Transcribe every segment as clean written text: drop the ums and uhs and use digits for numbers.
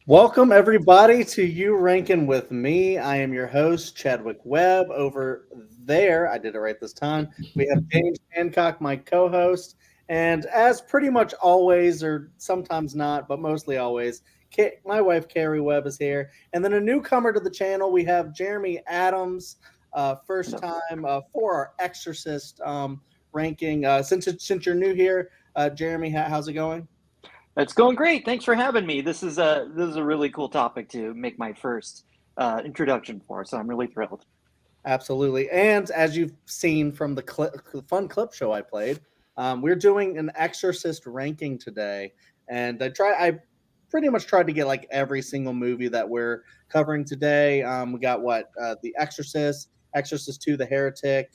Welcome, everybody, to You Rankin with me. I am your host, Chadwick Webb. Over there, I did it right this time. We have James Hancock, my co host. And as pretty much always, or sometimes not, but mostly always, my wife, Kerri Webb, is here. And then a newcomer to the channel, we have Jeremy Adams, first time for our Exorcist ranking. Since you're new here, Jeremy, how's it going? It's going great. Thanks for having me. This is a really cool topic to make my first introduction for, so I'm really thrilled. Absolutely. And as you've seen from the fun clip show I played, we're doing an Exorcist ranking today. And I pretty much tried to get like every single movie that we're covering today. We got The Exorcist, Exorcist 2, The Heretic,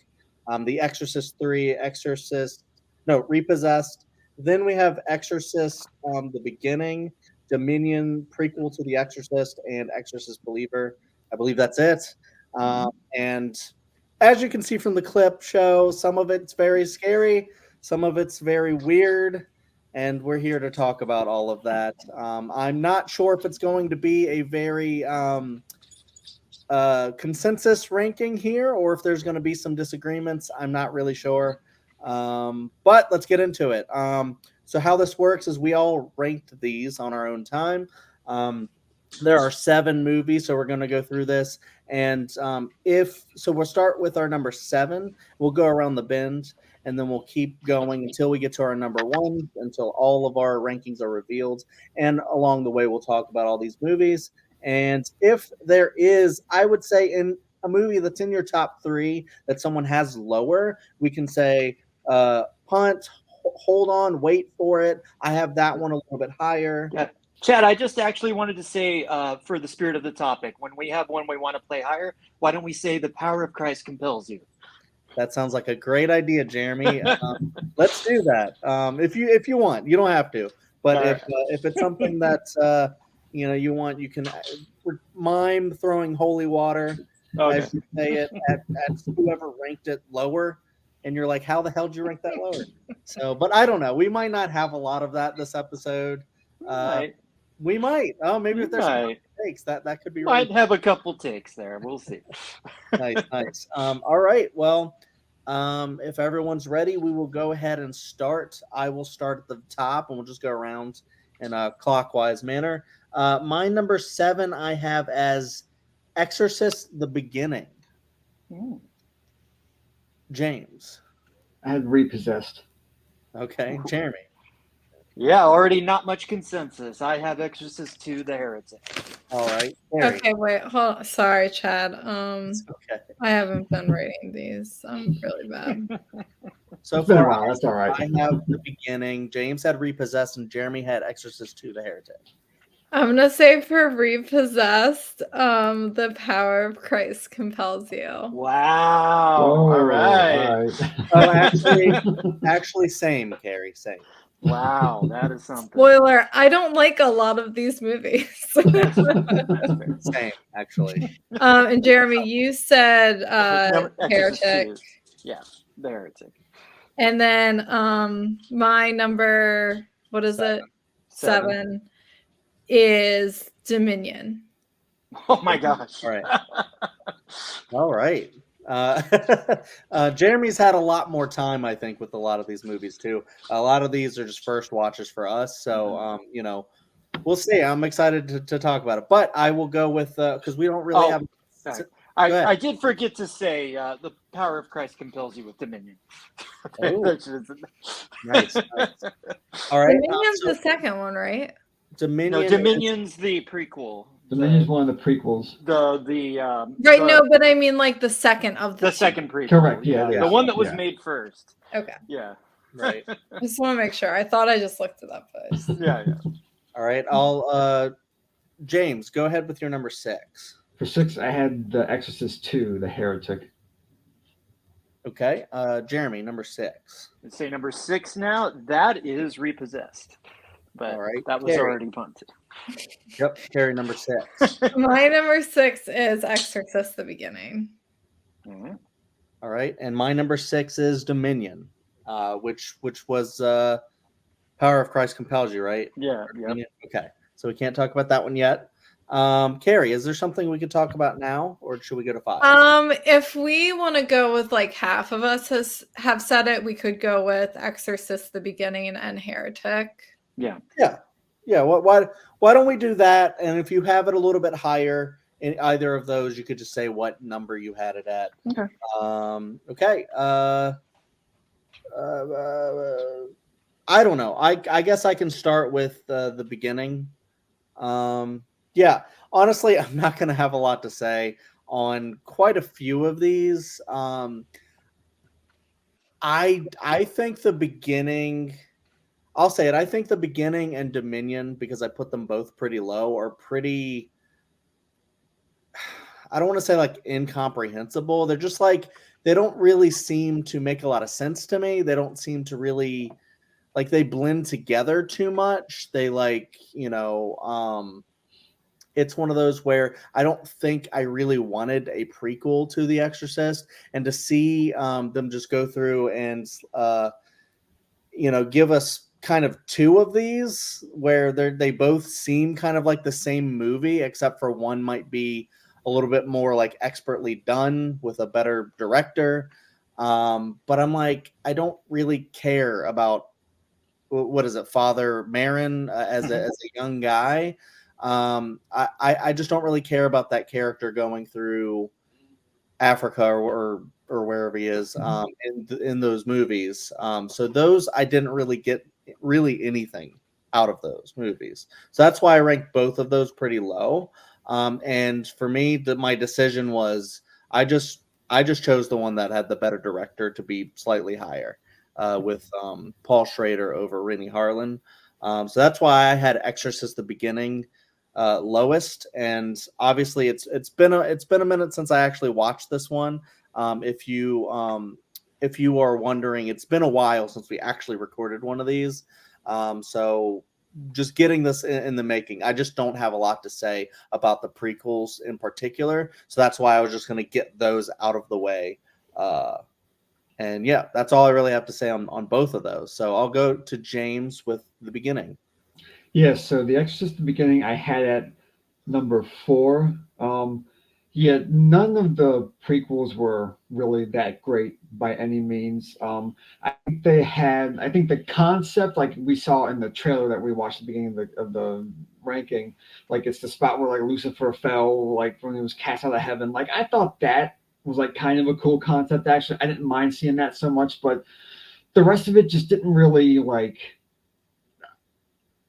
The Exorcist 3, Repossessed. Then we have Exorcist, The Beginning, Dominion, prequel to The Exorcist, and Exorcist Believer. I believe that's it. And as you can see from the clip show, some of it's very scary, some of it's very weird, and we're here to talk about all of that. I'm not sure if it's going to be a very consensus ranking here or if there's going to be some disagreements. I'm not really sure. But let's get into it. So how this works is we all ranked these on our own time. There are 7 movies, so we're going to go through this. And we'll start with our number 7. We'll go around the bend, and then we'll keep going until we get to our number 1, until all of our rankings are revealed. And along the way, we'll talk about all these movies. And if there is, I would say, in a movie that's in your top 3 that someone has lower, we can say punt, hold on, wait for it. I have that one a little bit higher. Yeah. Chad, I just actually wanted to say, for the spirit of the topic, when we have one we want to play higher, why don't we say the power of Christ compels you? That sounds like a great idea, Jeremy. Let's do that. If you want, you don't have to. But if it's something that you want, you can mime throwing holy water as you say it at whoever ranked it lower. And you're like, how the hell did you rank that lower? So, but I don't know. We might not have a lot of that this episode. We might. Oh, maybe if there's some takes, that could be right. Might have a couple takes there. We'll see. Nice. All right. Well, if everyone's ready, we will go ahead and start. I will start at the top, and we'll just go around in a clockwise manner. My number 7 I have as Exorcist: The Beginning. James. I had Repossessed. Okay, Jeremy. Yeah, already not much consensus. I have Exorcist 2, The Heretic. All right. Kerri. Okay, wait, hold on. Sorry, Chad. Okay. I haven't been rating these. I'm really bad. So far, that's all right. I have The Beginning. James had Repossessed, and Jeremy had Exorcist 2, The Heretic. I'm gonna say for Repossessed, the power of Christ compels you. Wow. All right. Actually, same, Kerri, same. Wow, that is something. Spoiler, I don't like a lot of these movies. Same, actually. And Jeremy, you said Heretic. Yeah, The Heretic. And then my number, what is it? 7 is Dominion. Oh my gosh. All right. Jeremy's had a lot more time, I think, with a lot of these movies too. A lot of these are just first watches for us, so we'll see. I'm excited to talk about it, but I will go with because we don't really have. Sorry. I did forget to say the power of Christ compels you with Dominion. Nice. All right. Dominion's the second one, right? Dominion's the prequel. Dominion's one of the prequels. No, but I mean like the second of the second prequel. Correct. Yeah. The one that was made first. Okay. Yeah. Right. I just want to make sure. I thought I just looked it up first. Yeah. All right. I'll James, go ahead with your number 6. For 6, I had The Exorcist 2, The Heretic. Okay. Jeremy, number 6. Let's say number 6 now. That is Repossessed. But that was already punted. Yep, Kerri, number 6. My number 6 is Exorcist: The Beginning. Mm-hmm. All right, and my number 6 is Dominion, which was Power of Christ compels you, right? Yeah. Okay. so we can't talk about that one yet. Kerri, is there something we could talk about now, or should we go to 5? If we want to go with like half of us have said it, we could go with Exorcist, the beginning, and Heretic. Yeah. Why don't we do that? And if you have it a little bit higher in either of those, you could just say what number you had it at. Okay. Okay. I don't know. I guess I can start with the beginning. Yeah, honestly, I'm not going to have a lot to say on quite a few of these. I think the beginning. I'll say it. I think the beginning and Dominion, because I put them both pretty low, are pretty. I don't want to say like incomprehensible. They're just like they don't really seem to make a lot of sense to me. They don't seem to really like they blend together too much. They like, it's one of those where I don't think I really wanted a prequel to The Exorcist, and to see them just go through and give us kind of 2 of these where they both seem kind of like the same movie, except for one might be a little bit more like expertly done with a better director. But I'm like, I don't really care about what is it, Father Marin as a young guy. I just don't really care about that character going through Africa or wherever he is in those movies. So those I didn't really get really anything out of those movies. So that's why I ranked both of those pretty low. And for me, my decision was I just chose the one that had the better director to be slightly higher, with Paul Schrader over Rennie Harlan. So that's why I had Exorcist the beginning lowest, and obviously it's been a minute since I actually watched this one. If you are wondering, it's been a while since we actually recorded one of these. So just getting this in the making, I just don't have a lot to say about the prequels in particular. So that's why I was just going to get those out of the way. And yeah, that's all I really have to say on both of those. So I'll go to James with the beginning. Yeah, so The Exorcist, the beginning, I had at number 4. Yeah, none of the prequels were really that great by any means. I think I think the concept, like we saw in the trailer that we watched at the beginning of the ranking, like it's the spot where like Lucifer fell, like when he was cast out of heaven. Like I thought that was like kind of a cool concept. Actually, I didn't mind seeing that so much, but the rest of it just didn't really like.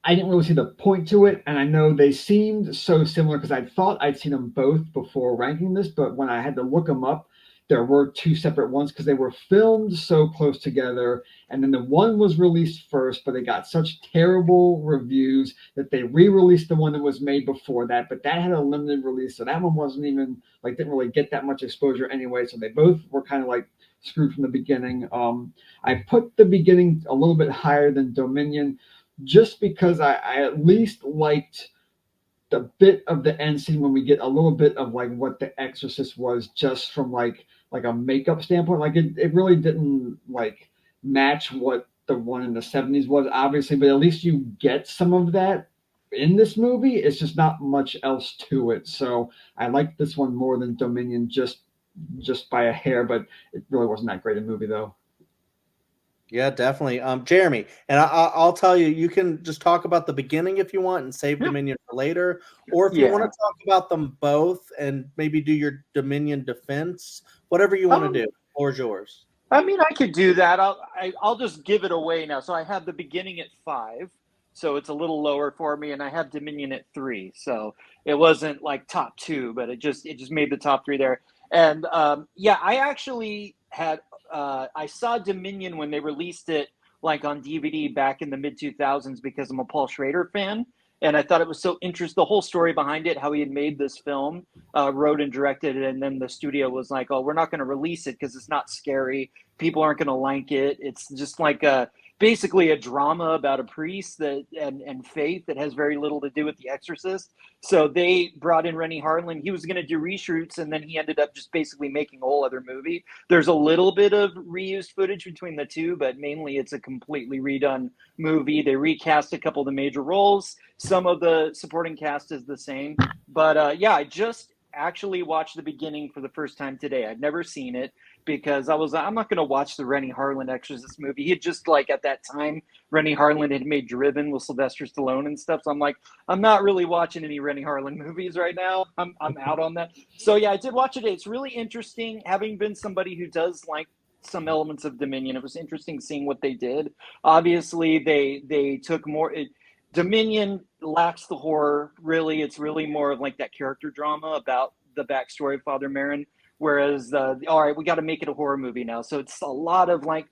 I didn't really see the point to it, and I know they seemed so similar because I thought I'd seen them both before ranking this, but when I had to look them up, there were 2 separate ones because they were filmed so close together, and then the one was released first, but they got such terrible reviews that they re-released the one that was made before that, but that had a limited release, so that one wasn't even, like, didn't really get that much exposure anyway, so they both were kind of like screwed from the beginning. I put the beginning a little bit higher than Dominion, just because I at least liked the bit of the end scene when we get a little bit of like what The Exorcist was, just from like a makeup standpoint. Like it really didn't like match what the one in the 70s was, obviously, but at least you get some of that in this movie. It's just not much else to it. So I liked this one more than Dominion, just by a hair, but it really wasn't that great a movie though. Yeah, definitely. Jeremy, and I'll tell you, you can just talk about the beginning if you want and save Dominion for later, or if you want to talk about them both and maybe do your Dominion defense, whatever you want to do. The floor is yours. I mean, I could do that. I'll just give it away now. So I have the beginning at 5, so it's a little lower for me, and I have Dominion at 3. So it wasn't like top 2, but it just made the top 3 there. And yeah, I actually had. I saw Dominion when they released it, like on DVD back in the mid 2000s, because I'm a Paul Schrader fan, and I thought it was so interesting. The whole story behind it, how he had made this film, wrote and directed it, and then the studio was like, "Oh, we're not going to release it because it's not scary. People aren't going to like it. It's just like basically a drama about a priest and faith that has very little to do with The Exorcist. So they brought in Rennie Harlan. He was going to do reshoots, and then he ended up just basically making a whole other movie. There's a little bit of reused footage between the two, but mainly it's a completely redone movie. They recast a couple of the major roles. Some of the supporting cast is the same. But yeah, I just actually watched the beginning for the first time today. I'd never seen it because I'm not going to watch the Rennie Harlan Exorcist movie. He had just like at that time, Rennie Harlan had made Driven with Sylvester Stallone and stuff. So I'm like, I'm not really watching any Rennie Harlan movies right now. I'm out on that. So yeah, I did watch it. It's really interesting. Having been somebody who does like some elements of Dominion, it was interesting seeing what they did. Obviously, they took more. Dominion lacks the horror. Really, it's really more of like that character drama about the backstory of Father Merrin. Whereas, all right, we got to make it a horror movie now. So it's a lot of like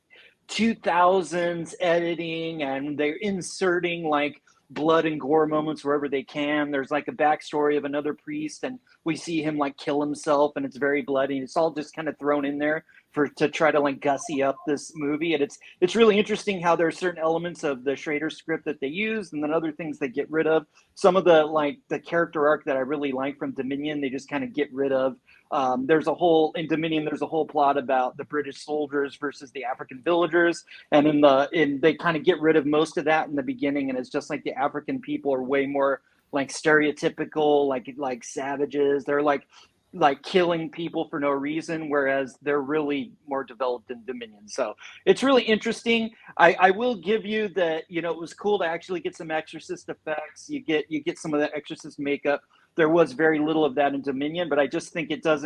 2000s editing, and they're inserting like blood and gore moments wherever they can. There's like a backstory of another priest, and we see him like kill himself, and it's very bloody. It's all just kind of thrown in there to try to like gussy up this movie. And it's really interesting how there are certain elements of the Schrader script that they use, and then other things they get rid of. Some of the like the character arc that I really like from Dominion, they just kind of get rid of. There's a whole in Dominion. There's a whole plot about the British soldiers versus the African villagers, and they kind of get rid of most of that in the beginning, and it's just like the African people are way more like stereotypical, like savages. They're like killing people for no reason, whereas they're really more developed in Dominion. So it's really interesting. I will give you that, it was cool to actually get some Exorcist effects. You get some of that Exorcist makeup. There was very little of that in Dominion, but I just think it as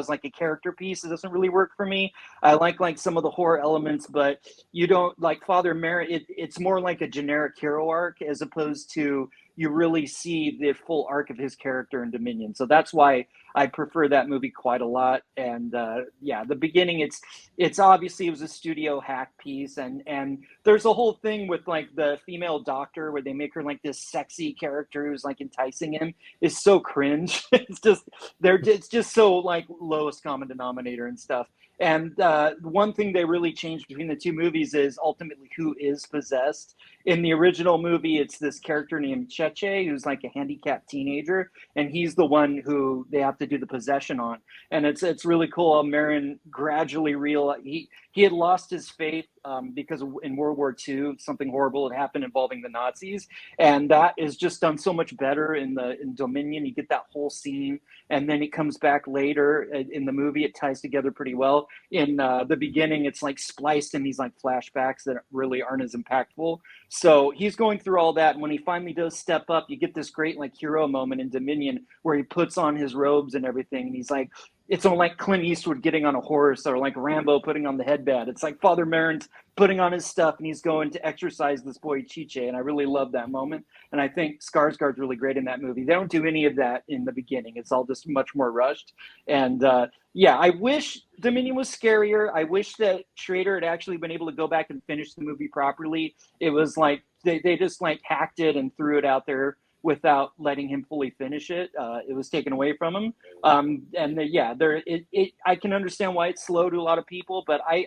like a character piece, it doesn't really work for me. I like some of the horror elements, but you don't like Father Merrin. It's more like a generic hero arc as opposed to you really see the full arc of his character in Dominion. So that's why I prefer that movie quite a lot. And yeah, the beginning, it's obviously it was a studio hack piece, and there's a whole thing with like the female doctor where they make her like this sexy character who's like enticing him. Is so cringe. It's just so like lowest common denominator and stuff. And one thing they really changed between the two movies is ultimately who is possessed. In the original movie, it's this character named Cheche, who's like a handicapped teenager, and he's the one who they have to do the possession on. And it's really cool how Merrin gradually realized he had lost his faith because in World War II, something horrible had happened involving the Nazis, and that is just done so much better in Dominion. You get that whole scene, and then it comes back later in the movie. It ties together pretty well. In the beginning, it's like spliced in these like flashbacks that really aren't as impactful. So he's going through all that, and when he finally does step up, you get this great like hero moment in Dominion where he puts on his robes and everything, and he's like, it's like Clint Eastwood getting on a horse, or like Rambo putting on the headband. It's like Father Merrin's putting on his stuff, and he's going to exorcise this boy Chiche, and I really love that moment. And I think Skarsgård's really great in that movie. They don't do any of that in the beginning. It's all just much more rushed. And yeah, I wish Dominion was scarier. I wish that Schrader had actually been able to go back and finish the movie properly. It was like they just like hacked it and threw it out there without letting him fully finish it. It was taken away from him. Yeah, I can understand why it's slow to a lot of people, but I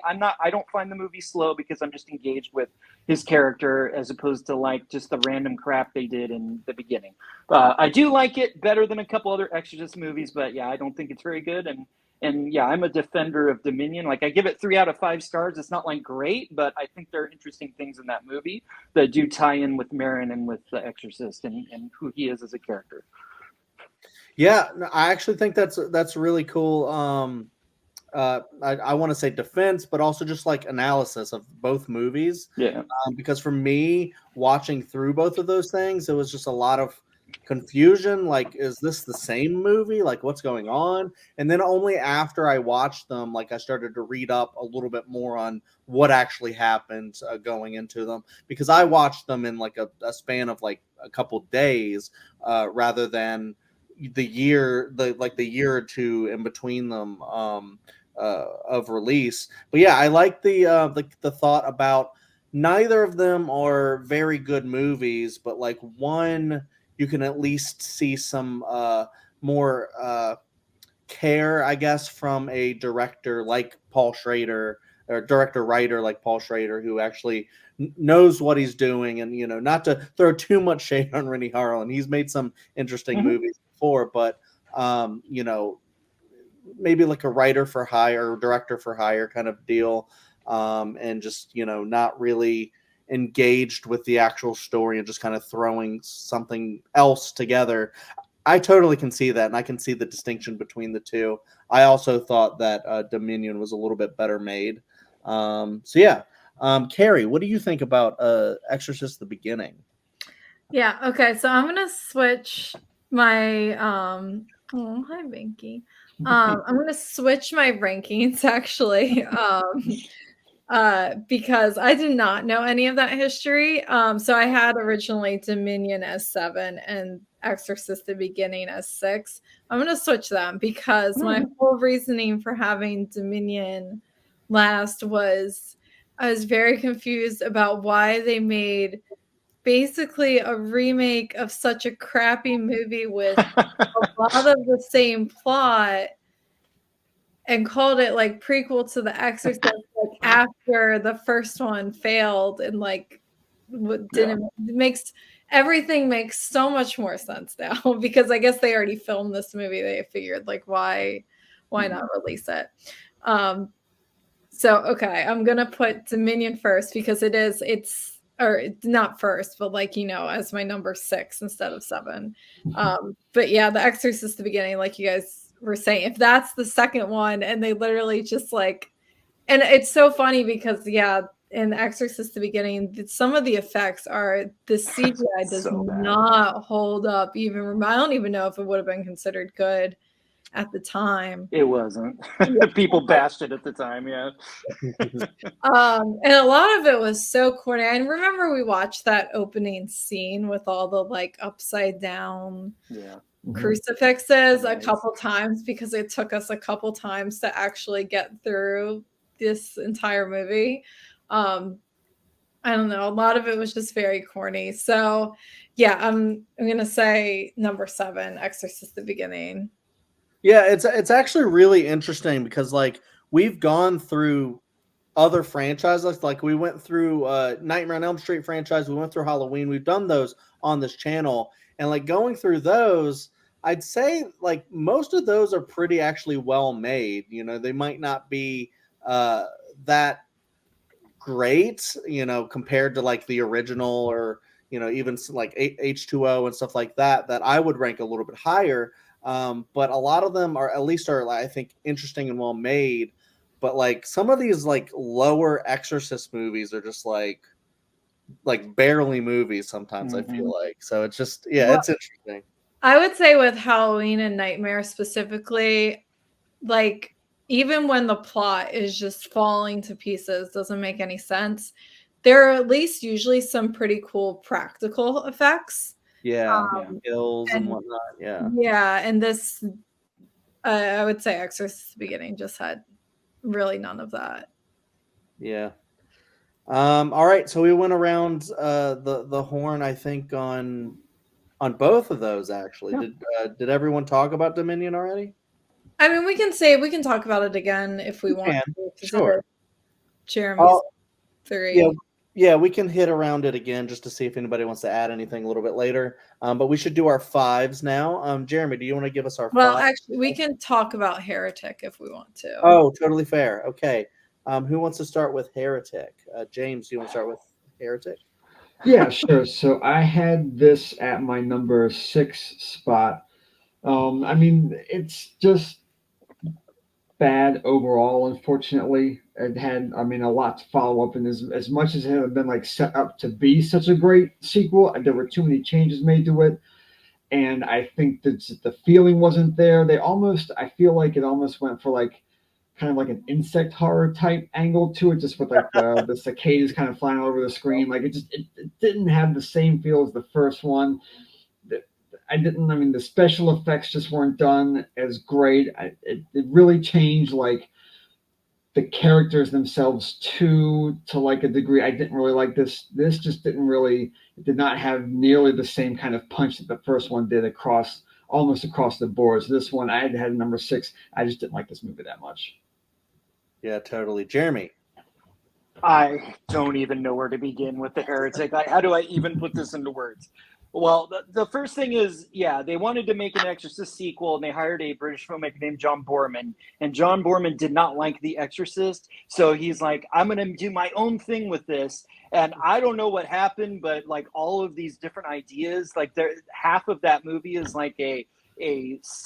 don't find the movie slow because I'm just engaged with his character as opposed to like just the random crap they did in the beginning. I do like it better than a couple other Exorcist movies, but yeah, I don't think it's very good. And yeah, I'm a defender of Dominion. Like I give it 3 out of 5 stars. It's not like great, but I think there are interesting things in that movie that do tie in with Merrin and with the Exorcist and who he is as a character. Yeah, I actually think that's really cool. I want to say defense, but also just like analysis of both movies. Yeah. Because for me, watching through both of those things, it was just a lot of confusion. Like, is this the same movie? Like, what's going on? And then only after I watched them, like, I started to read up a little bit more on what actually happened going into them, because I watched them in like a span of like a couple days rather than the year or two in between them of release. But yeah, I like the thought about neither of them are very good movies, but like one you can at least see some more care, I guess, from a director like Paul Schrader or director writer like Paul Schrader, who actually knows what he's doing, and not to throw too much shade on Rennie Harlan. He's made some interesting movies before, but maybe like a writer for hire, director for hire kind of deal, and just not really engaged with the actual story and just kind of throwing something else together. I totally can see that, and I can see the distinction between the two. I also thought that Dominion was a little bit better made. So yeah, Kerri, what do you think about Exorcist: The Beginning? Yeah. Okay. So I'm gonna switch my Oh, hi, Binky. I'm gonna switch my rankings actually. Because I did not know any of that history. So I had originally Dominion as 7 and Exorcist the Beginning as 6. I'm gonna switch them because my whole reasoning for having Dominion last was I was very confused about why they made basically a remake of such a crappy movie with a lot of the same plot and called it like prequel to The Exorcist, like after the first one failed and like what didn't makes everything makes so much more sense now because I guess they already filmed this movie. They figured like why not release it? So okay, I'm gonna put Dominion first because it's or not first, but like as my number 6 instead of 7. But yeah, The Exorcist the Beginning, like you guys were saying, if that's the second one and they literally just like, and it's so funny because in The Exorcist the Beginning, some of the effects are the CGI does not hold up even. I don't even know if it would have been considered good at the time. It wasn't. People bashed it at the time, yeah. And a lot of it was so corny. I remember we watched that opening scene with all the like upside down crucifixes a couple times because it took us a couple times to actually get through this entire movie. I don't know. A lot of it was just very corny. So yeah, I'm gonna say number 7, Exorcist the Beginning. Yeah, it's actually really interesting because like we've gone through other franchises. Like we went through Nightmare on Elm Street franchise, we went through Halloween. We've done those on this channel, and like going through those, I'd say like most of those are pretty actually well made. They might not be that great, compared to like the original or even like H2O and stuff like that I would rank a little bit higher. But a lot of them are I think interesting and well made. But like some of these like lower Exorcist movies are just like barely movies sometimes. I feel like so it's just it's interesting. I would say with Halloween and Nightmare specifically, like even when the plot is just falling to pieces, doesn't make any sense, there are at least usually some pretty cool practical effects. Kills and whatnot. And this I would say Exorcist the Beginning just had really none of that. All right, so we went around the horn, I think, on both of those actually. Did everyone talk about Dominion already? I mean, we can talk about it again if we want to. Sure. Jeremy's 3. Yeah, we can hit around it again just to see if anybody wants to add anything a little bit later. But we should do our 5s now. Jeremy, do you want to give us our 5? Well, actually, we can talk about Heretic if we want to. Oh, totally fair. Okay. Who wants to start with Heretic? James, do you want to start with Heretic? Yeah, sure. So I had this at my number 6 spot. I mean, it's just bad overall, unfortunately. It had, I mean, a lot to follow up, and as much as it had been like set up to be such a great sequel, there were too many changes made to it, and I think that the feeling wasn't there. I feel like it almost went for like kind of like an insect horror type angle to it, just with like the cicadas kind of flying all over the screen. Like it didn't have the same feel as the first one. I mean, the special effects just weren't done as great. It really changed like the characters themselves to like a degree. I didn't really like this. This just it did not have nearly the same kind of punch that the first one did almost across the board. So this one, I had number 6. I just didn't like this movie that much. Yeah, totally. Jeremy. I don't even know where to begin with The Heretic. How do I even put this into words? Well, the first thing is, yeah, they wanted to make an Exorcist sequel, and they hired a British filmmaker named John Boorman. And John Boorman did not like The Exorcist, so he's like, I'm going to do my own thing with this. And I don't know what happened, but like all of these different ideas, like half of that movie is like a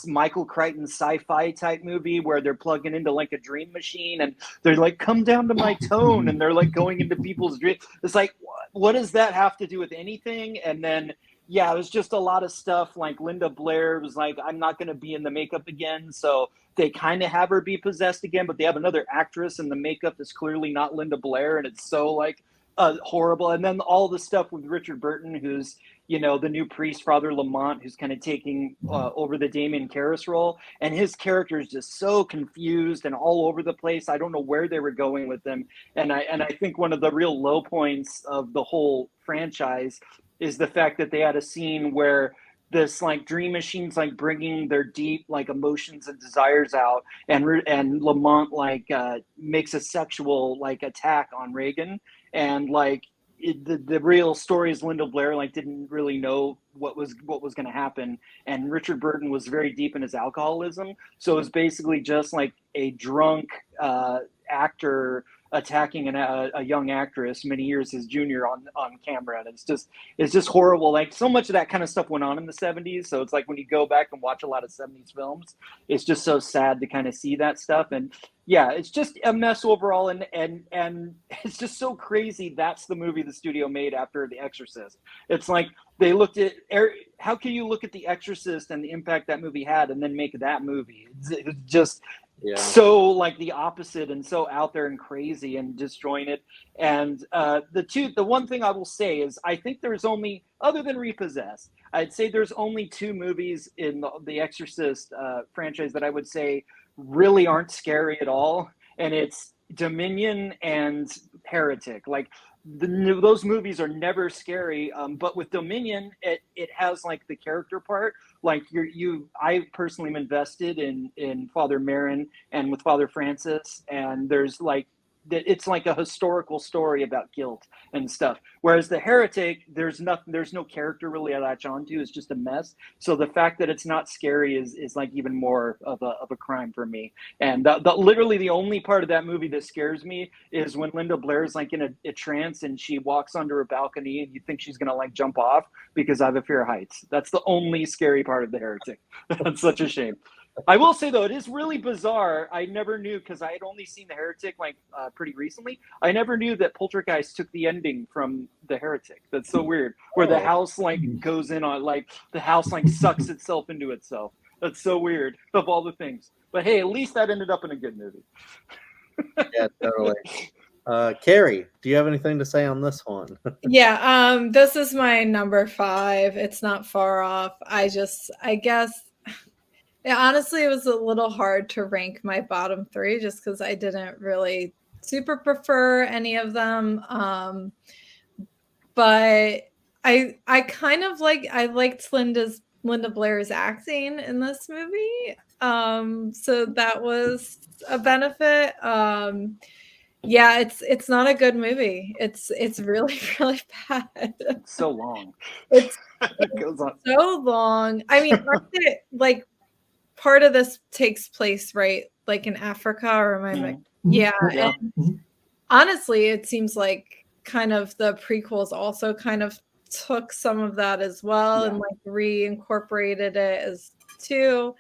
Michael Crichton sci-fi type movie where they're plugging into like a dream machine and they're like, come down to my tone, and they're like going into people's dreams. It's like, what does that have to do with anything? And then yeah, it was just a lot of stuff. Like Linda Blair was like, I'm not going to be in the makeup again, so they kind of have her be possessed again, but they have another actress in the makeup that's clearly not Linda Blair, and it's so like horrible. And then all the stuff with Richard Burton, who's the new priest, Father Lamont, who's kind of taking over the Damien Karras role, and his character is just so confused and all over the place. I don't know where they were going with them, and I think one of the real low points of the whole franchise is the fact that they had a scene where this like dream machine's like bringing their deep like emotions and desires out, and Lamont like makes a sexual like attack on Reagan, and like the real story is Linda Blair like didn't really know what was going to happen, and Richard Burton was very deep in his alcoholism, so it was basically just like a drunk actor attacking a young actress many years his junior on camera, and it's just horrible. Like so much of that kind of stuff went on in the 70s, so it's like when you go back and watch a lot of 70s films, it's just so sad to kind of see that stuff. And yeah, it's just a mess overall, and it's just so crazy that's the movie the studio made after The Exorcist. It's like they looked at how can you look at The Exorcist and the impact that movie had and then make that movie? It's just so like the opposite, and so out there and crazy and disjointed. And the one thing I will say is I think there's only, other than Repossessed, I'd say there's only two movies in the Exorcist franchise that I would say really aren't scary at all, and it's Dominion and Heretic. Like those movies are never scary, but with Dominion, it has like the character part. Like I personally am invested in Father Marin and with Father Francis, and there's like it's like a historical story about guilt and stuff. Whereas the Heretic, there's no character really to latch onto. It's just a mess. So the fact that it's not scary is like even more of a crime for me. And literally the only part of that movie that scares me is when Linda Blair is like in a trance and she walks under a balcony and you think she's gonna like jump off because I have a fear of heights. That's the only scary part of the Heretic. That's such a shame. I will say though, it is really bizarre. I never knew, because I had only seen The Heretic like pretty recently. I never knew that Poltergeist took the ending from The Heretic. That's so weird. Where the house like goes in on, like the house like sucks itself into itself. That's so weird of all the things. But hey, at least that ended up in a good movie. Yeah, totally. Kerri, do you have anything to say on this one? Yeah, this is my number 5. It's not far off. I guess. Yeah, honestly, it was a little hard to rank my bottom 3 just because I didn't really super prefer any of them. But I kind of liked Linda Blair's acting in this movie. So that was a benefit. Yeah, it's not a good movie. It's really, really bad. It's so long. It goes on so long. I mean, like part of this takes place right like in Africa, or am I like yeah. And honestly, it seems like kind of the prequels also kind of took some of that as well, and like reincorporated it as too.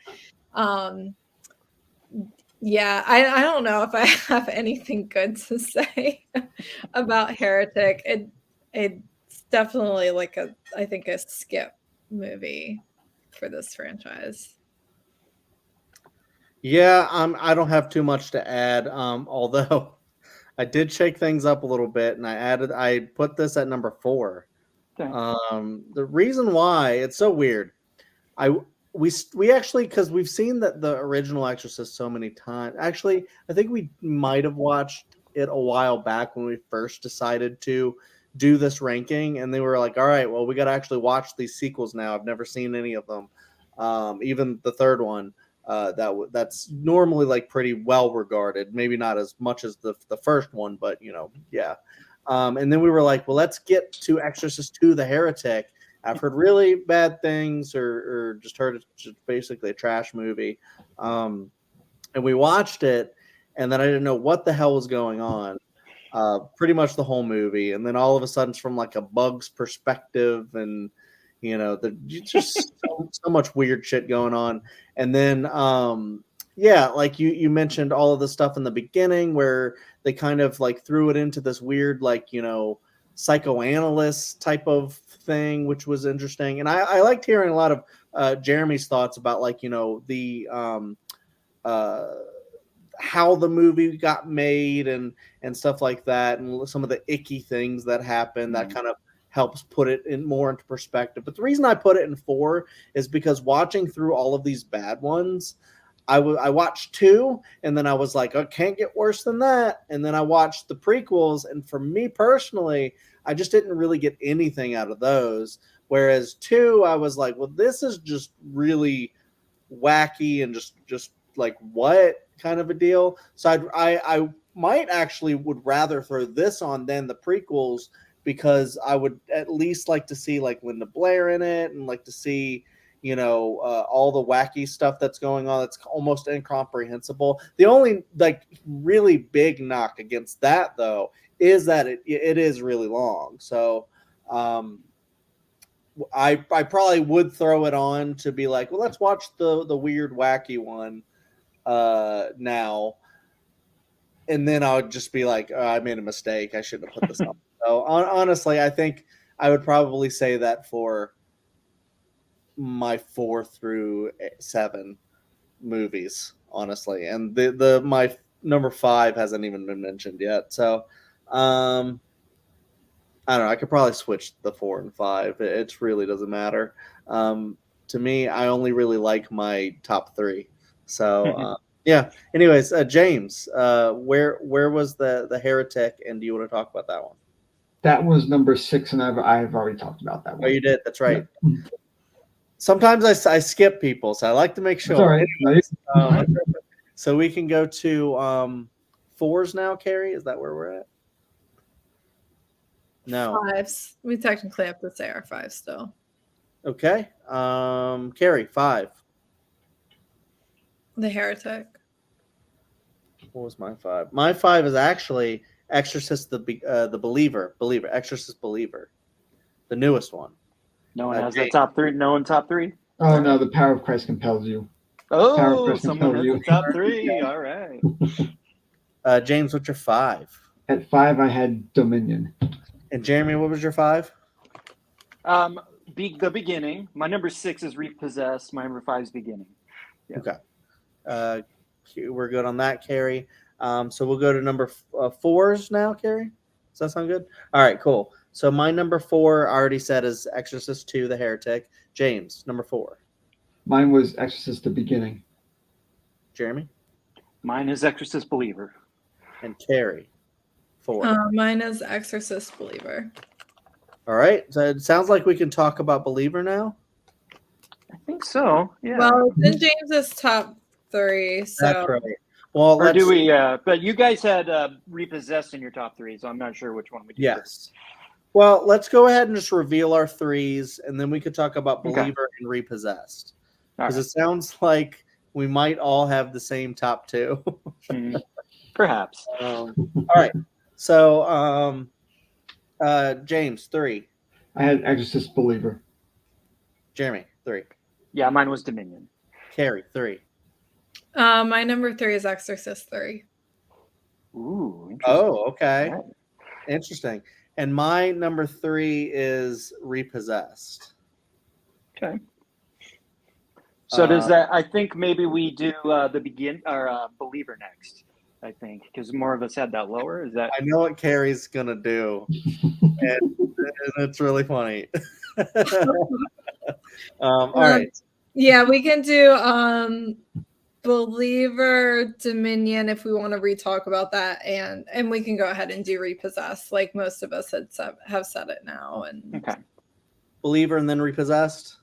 Yeah, I don't know if I have anything good to say about Heretic. It's definitely like I think a skip movie for this franchise. Yeah, I don't have too much to add. Although I did shake things up a little bit, and I put this at number 4. Okay. The reason why it's so weird, we actually, because we've seen the original Exorcist so many times. Actually, I think we might have watched it a while back when we first decided to do this ranking, and they were like, "All right, well, we got to actually watch these sequels now. I've never seen any of them, even the third one." That's normally like pretty well regarded. Maybe not as much as the first one, but yeah. And then we were like, well, let's get to Exorcist 2: The Heretic. I've heard really bad things, or just heard it's just basically a trash movie. And we watched it, and then I didn't know what the hell was going on. Pretty much the whole movie, and then all of a sudden, it's from like a bug's perspective, and just so much weird shit going on. And then, yeah, like you mentioned all of the stuff in the beginning where they kind of like threw it into this weird, like, psychoanalyst type of thing, which was interesting. And I liked hearing a lot of Jeremy's thoughts about like, the how the movie got made and stuff like that, and some of the icky things that happened that kind of helps put it in more into perspective. But the reason I put it in 4 is because watching through all of these bad ones, I watched 2, and then I was like, oh, can't get worse than that. And then I watched the prequels, and for me personally, I just didn't really get anything out of those. Whereas 2, I was like, well, this is just really wacky and just like what kind of a deal. So I might actually would rather throw this on than the prequels, because I would at least like to see like Linda Blair in it, and like to see all the wacky stuff that's going on. That's almost incomprehensible. The only like really big knock against that though is that it is really long. So I probably would throw it on to be like, well, let's watch the weird wacky one now, and then I would just be like, oh, I made a mistake, I shouldn't have put this on. So honestly, I think I would probably say that for my 4 through 7 movies, honestly. And the my number 5 hasn't even been mentioned yet. So I don't know, I could probably switch the 4 and 5. It really doesn't matter. To me, I only really like my top 3. So yeah. Anyways, James, where was the Heretic, and do you want to talk about that one? That was number 6, and I've already talked about that one. Oh, you did. That's right. Yeah. Sometimes I skip people, so I like to make sure. That's all right. Anyways, so we can go to 4s now. Kerri, is that where we're at? No. 5s. We technically have to say our 5 still. Okay. Kerri, 5. The Heretic. What was my 5? My 5 is actually Exorcist, the Believer, Exorcist Believer, the newest one. No one has that top 3. No one top 3. Oh no, the power of Christ compels you. Oh, someone has the top 3. All right. James, what's your 5? At 5, I had Dominion. And Jeremy, what was your 5? The Beginning. My number 6 is Repossessed. My number 5 is Beginning. Yeah. Okay. We're good on that, Kerri. So we'll go to number 4s now, Kerri. Does that sound good? All right, cool. So my number 4, I already said, is Exorcist 2: The Heretic. James, number 4. Mine was Exorcist: The Beginning. Jeremy? Mine is Exorcist Believer. And Kerri, 4. Mine is Exorcist Believer. All right. So it sounds like we can talk about Believer now. I think so. Yeah. Well, it's in James's top 3. So. That's right. Well, or do we? But you guys had Repossessed in your top 3, so I'm not sure which one we did. Yes. Well, let's go ahead and just reveal our 3s, and then we could talk about Believer and Repossessed, because it sounds like we might all have the same top 2. Perhaps. All right. So, James, 3. I had Exorcist Believer. Jeremy, 3. Yeah, mine was Dominion. Kerri, 3. My number 3 is Exorcist 3. Ooh. Interesting. Oh, okay. Right. Interesting. And my number 3 is Repossessed. Okay. So does that? I think maybe we do the Believer next. I think because more of us had that lower. Is that? I know what Kerri's gonna do, and it's really funny. All right. Yeah, we can do Believer, Dominion if we want to re-talk about that, and we can go ahead and do Repossessed, like most of us have said it now. And okay, Believer and then Repossessed.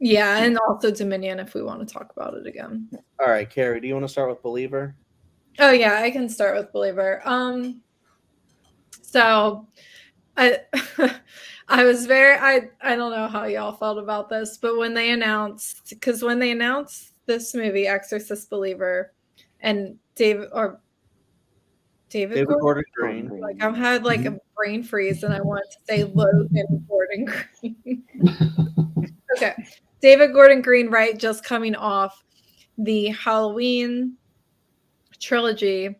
Yeah, and also Dominion if we want to talk about it again. All right, Kerri, do you want to start with Believer? Oh yeah, I can start with Believer. So I I was very I don't know how y'all felt about this, but when they announced this movie, Exorcist Believer, and David David Gordon, Gordon Green. like I had like a brain freeze and I wanted to say Logan Gordon Green. Okay. David Gordon Green, right, just coming off the Halloween trilogy,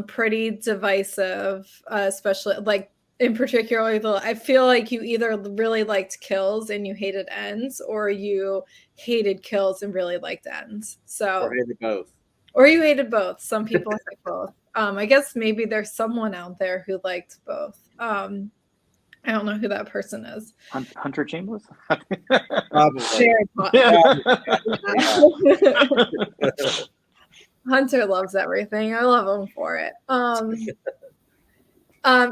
pretty divisive, especially like in particular I feel like you either really liked kills and you hated ends, or you hated kills and really liked ends. Or So hated both. or you hated both. Some people hate both. I guess maybe there's someone out there who liked both. I don't know who that person is. Hunter Chambers. Probably. Very Hunter loves everything. I love him for it.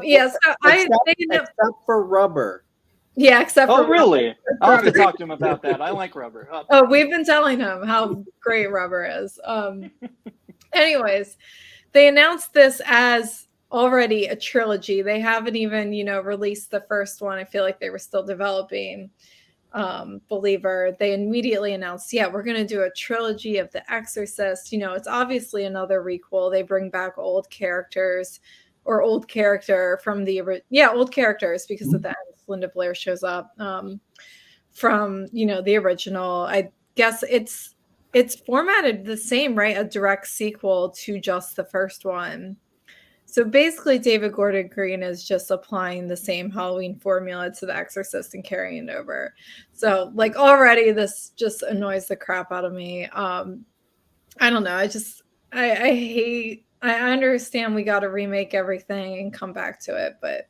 Yeah, so Except for Rubber. yeah, except for Oh, really? Rubber. I'll have to talk to him about that. I like Rubber. Oh, we've been telling him how great Rubber is. Anyways, they announced this as already a trilogy. They haven't even, released the first one. I feel like they were still developing Believer. They immediately announced, yeah, we're going to do a trilogy of The Exorcist. It's obviously another requel. They bring back old characters or old character from old characters, because at the end Linda Blair shows up from, the original. I guess it's formatted the same, right? A direct sequel to just the first one. So basically, David Gordon Green is just applying the same Halloween formula to The Exorcist and carrying it over. So, like, already this just annoys the crap out of me. I don't know. I understand we got to remake everything and come back to it, but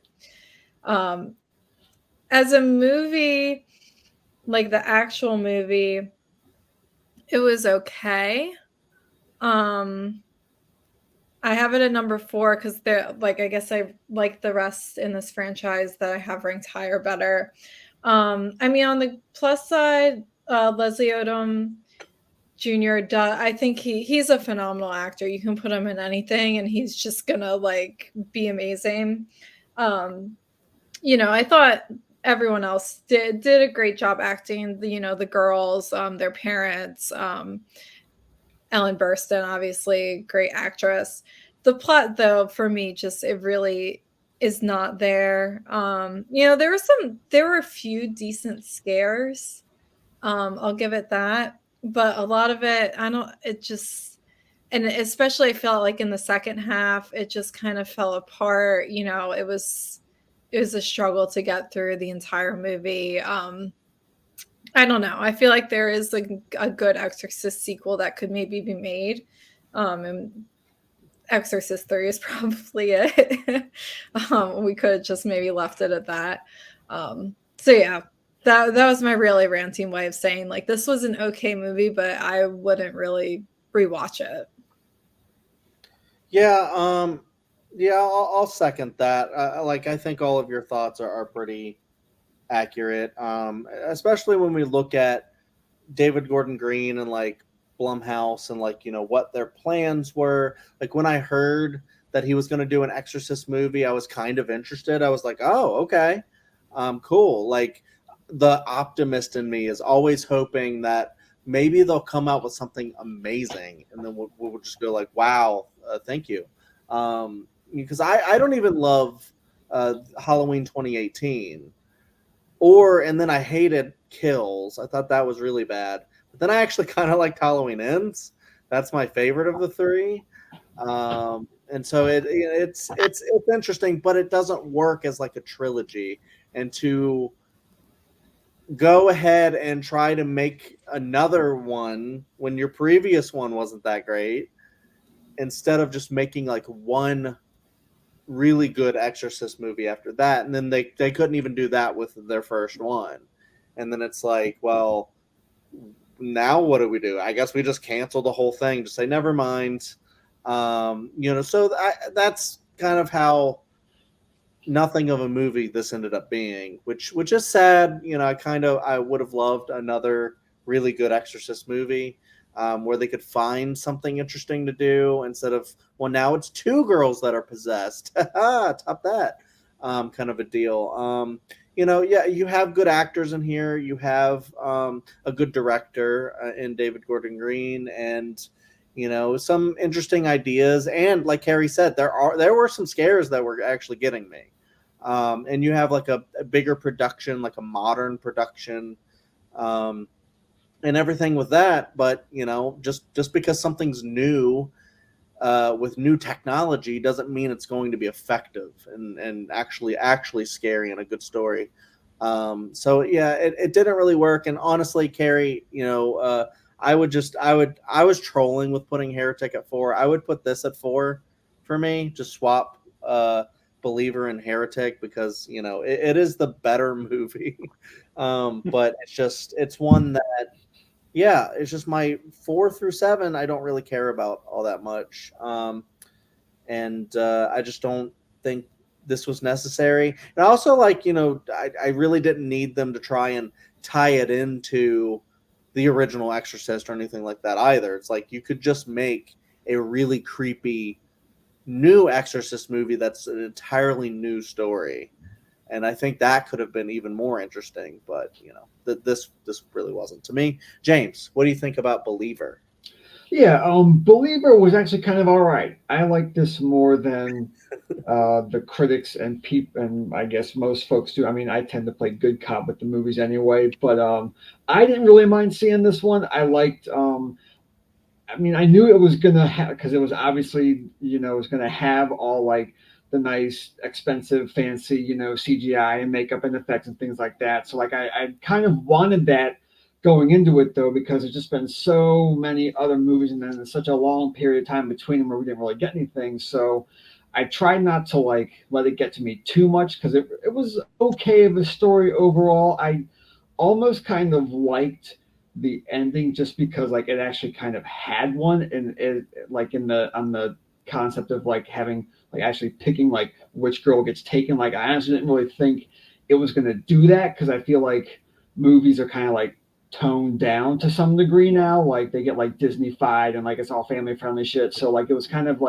as a movie, like the actual movie, it was okay. I have it at number 4 because I guess I like the rest in this franchise that I have ranked higher better. I mean, on the plus side, Leslie Odom Jr. I think he's a phenomenal actor. You can put him in anything, and he's just gonna be amazing. I thought everyone else did a great job acting. The girls, their parents. Ellen Burstyn, obviously, great actress. The plot, though, for me, it really is not there. There were a few decent scares. I'll give it that. But a lot of it, and especially I felt like in the second half, it just kind of fell apart. It was a struggle to get through the entire movie. I don't know. I feel like there is a good Exorcist sequel that could maybe be made. And Exorcist 3 is probably it. We could have just maybe left it at that. So yeah, that was my really ranting way of saying this was an okay movie, but I wouldn't really rewatch it. Yeah, I'll second that. I think all of your thoughts are pretty accurate, especially when we look at David Gordon Green and Blumhouse and what their plans were. When I heard that he was going to do an Exorcist movie, I was kind of interested. I was like, oh, okay, cool. The optimist in me is always hoping that maybe they'll come out with something amazing, and then we'll just go wow, thank you, because I don't even love Halloween 2018. And then I hated Kills. I thought that was really bad. But then I actually kind of liked Halloween Ends. That's my favorite of the 3. And so it's interesting, but it doesn't work as a trilogy. And to go ahead and try to make another one when your previous one wasn't that great, instead of just making one really good Exorcist movie after that, and then they couldn't even do that with their first one, and then it's well, now what do we do? I guess we just cancel the whole thing, just say never mind. So that's kind of how nothing of a movie this ended up being, which is sad. You know, I would have loved another really good Exorcist movie where they could find something interesting to do instead of, well, now it's two girls that are possessed. Top that kind of a deal. You know, yeah, you have good actors in here. You have a good director in David Gordon Green, and you know, some interesting ideas. And like Kerri said, there were some scares that were actually getting me. And you have like a bigger production, like a modern production, um, and everything with that. But you know, just because something's new with new technology doesn't mean it's going to be effective and actually scary and a good story. So yeah, it didn't really work. And honestly, Kerri, you know, I was trolling with putting Heretic at 4. I would put this at 4 for me. Just swap Believer and Heretic because you know it is the better movie. But it's one that, yeah, it's just my 4 through 7. I don't really care about all that much, and I just don't think this was necessary. And also, like, you know, I really didn't need them to try and tie it into the original Exorcist or anything like that either. It's like you could just make a really creepy new Exorcist movie that's an entirely new story. And I think that could have been even more interesting, but you know, this really wasn't to me. James, what do you think about Believer? Yeah, Believer was actually kind of all right. I like this more than the critics and and I guess most folks do. I mean, I tend to play good cop with the movies anyway, but I didn't really mind seeing this one. I liked. I mean, I knew it was gonna have because it was obviously it was gonna have all like the nice, expensive, fancy CGI and makeup and effects and things like that. So like I kind of wanted that going into it though because there's just been so many other movies and then such a long period of time between them where we didn't really get anything. So I tried not to like let it get to me too much because it was okay of a story overall. I almost kind of liked the ending just because like it actually kind of had one and it like in the on the concept of like having like actually picking like which girl gets taken. Like I honestly didn't really think it was going to do that because I feel like movies are kind of like toned down to some degree now. Like they get like Disney-fied and like it's all family friendly shit. So like it was kind of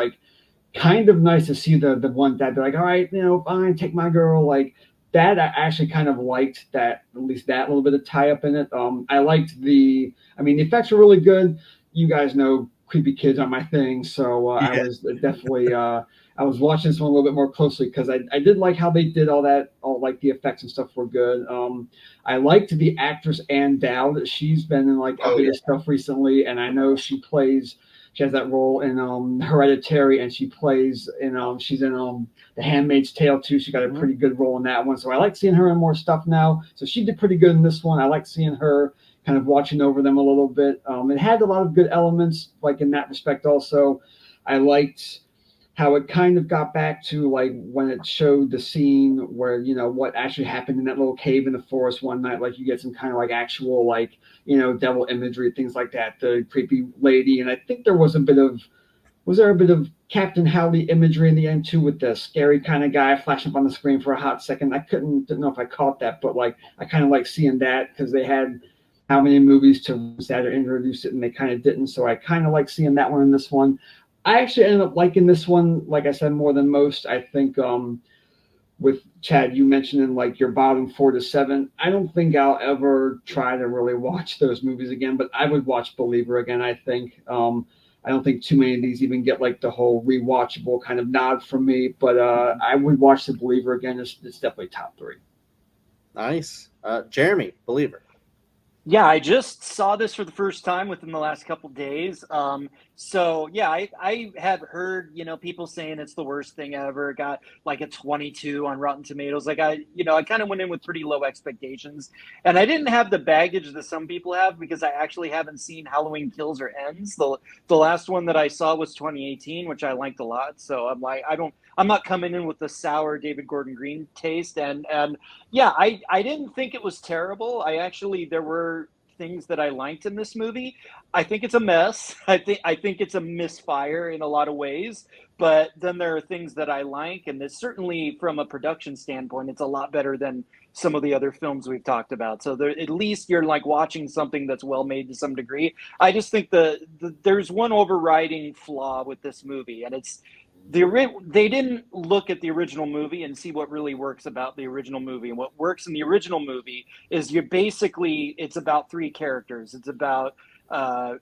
nice to see the one dad be like, all right, fine, take my girl. Like that, I actually kind of liked that, at least that little bit of tie up in it. I liked I mean, the effects were really good. You guys know creepy kids are my thing. So I Yeah. was definitely, I was watching this one a little bit more closely because I did like how they did all that, all like the effects and stuff were good. I liked the actress Ann Dowd. She's been in like a Oh bit yeah. of stuff recently, and I know she has that role in Hereditary, and she's in The Handmaid's Tale too. She got a Mhm. pretty good role in that one, so I like seeing her in more stuff now. So she did pretty good in this one. I like seeing her kind of watching over them a little bit. It had a lot of good elements, like in that respect. Also, I liked how it kind of got back to like when it showed the scene where what actually happened in that little cave in the forest one night. Like you get some kind of like actual like devil imagery, things like that. The creepy lady, and I think there was there a bit of Captain Howley imagery in the end too, with the scary kind of guy flashing up on the screen for a hot second. Didn't know if I caught that, but like I kind of like seeing that because they had how many movies to that or introduce it, and they kind of didn't. So I kind of like seeing that one in this one. I actually ended up liking this one, like I said, more than most. I think with Chad, you mentioning like your bottom 4 to 7. I don't think I'll ever try to really watch those movies again, but I would watch Believer again. I think I don't think too many of these even get like the whole rewatchable kind of nod from me, but I would watch The Believer again. It's definitely top 3. Nice. Jeremy, Believer. Yeah, I just saw this for the first time within the last couple days. So yeah, I have heard, people saying it's the worst thing ever. It got like a 22 on Rotten Tomatoes. Like I kind of went in with pretty low expectations, and I didn't have the baggage that some people have because I actually haven't seen Halloween Kills or Ends. The last one that I saw was 2018, which I liked a lot. So I'm like, I'm not coming in with the sour David Gordon Green taste, and yeah, I didn't think it was terrible. There were things that I liked in this movie. I think it's a mess. I think it's a misfire in a lot of ways. But then there are things that I like, and it's certainly from a production standpoint, it's a lot better than some of the other films we've talked about. So there, at least you're like watching something that's well made to some degree. I just think there's one overriding flaw with this movie, and it's they didn't look at the original movie and see what really works about the original movie. And what works in the original movie is it's about three characters. It's about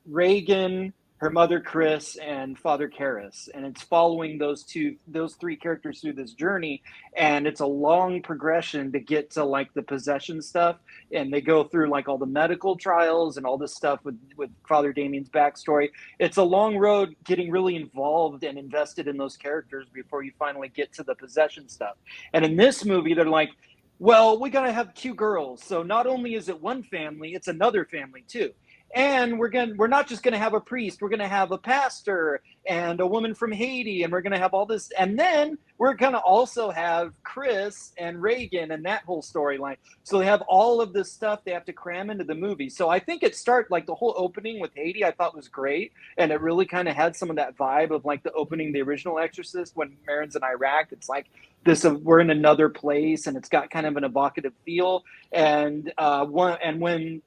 Reagan, her mother Chris, and Father Karras, and it's following those three characters through this journey, and it's a long progression to get to like the possession stuff, and they go through like all the medical trials and all this stuff with Father Damien's backstory. It's a long road getting really involved and invested in those characters before you finally get to the possession stuff. And in this movie, they're like, well, we got to have two girls, so not only is it one family, it's another family too. And we're not just gonna have a priest, we're gonna have a pastor and a woman from Haiti, and we're gonna have all this, and then we're gonna also have Chris and Reagan and that whole storyline. So they have all of this stuff they have to cram into the movie. So I think like the whole opening with Haiti I thought was great, and it really kind of had some of that vibe of like the opening the original Exorcist when Marin's in Iraq. It's like this we're in another place, and it's got kind of an evocative feel. And when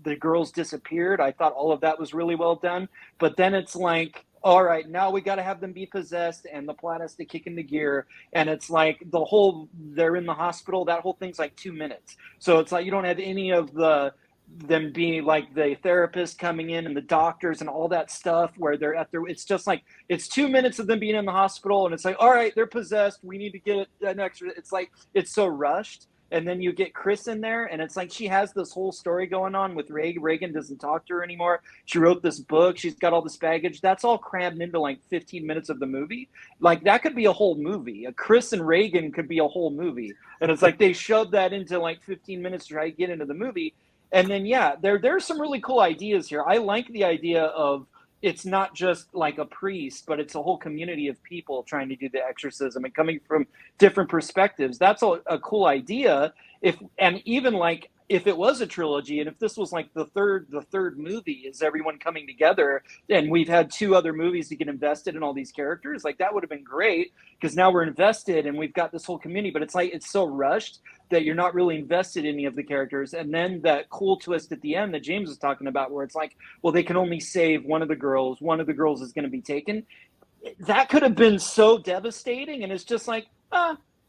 the girls disappeared, I thought all of that was really well done. But then it's like, all right, now we got to have them be possessed, and the plot has to kick into gear. And it's like they're in the hospital. That whole thing's like 2 minutes. So it's like you don't have any of them being like the therapist coming in and the doctors and all that stuff where they're it's just like, it's 2 minutes of them being in the hospital, and it's like, all right, they're possessed. We need to get an extra. It's like, it's so rushed. And then you get Chris in there, and it's like she has this whole story going on with Reagan. Reagan doesn't talk to her anymore. She wrote this book. She's got all this baggage. That's all crammed into like 15 minutes of the movie. Like that could be a whole movie. A Chris and Reagan could be a whole movie. And it's like they shoved that into like 15 minutes to try to get into the movie. And then there's some really cool ideas here. I like the idea of it's not just like a priest, but it's a whole community of people trying to do the exorcism and coming from different perspectives. That's a cool idea. Even like if it was a trilogy, and if this was like the third movie, is everyone coming together, and we've had two other movies to get invested in all these characters, like that would have been great, because now we're invested and we've got this whole community. But it's like it's so rushed that you're not really invested in any of the characters. And then that cool twist at the end that James was talking about, where it's like, well, they can only save one of the girls is going to be taken. That could have been so devastating, and it's just like,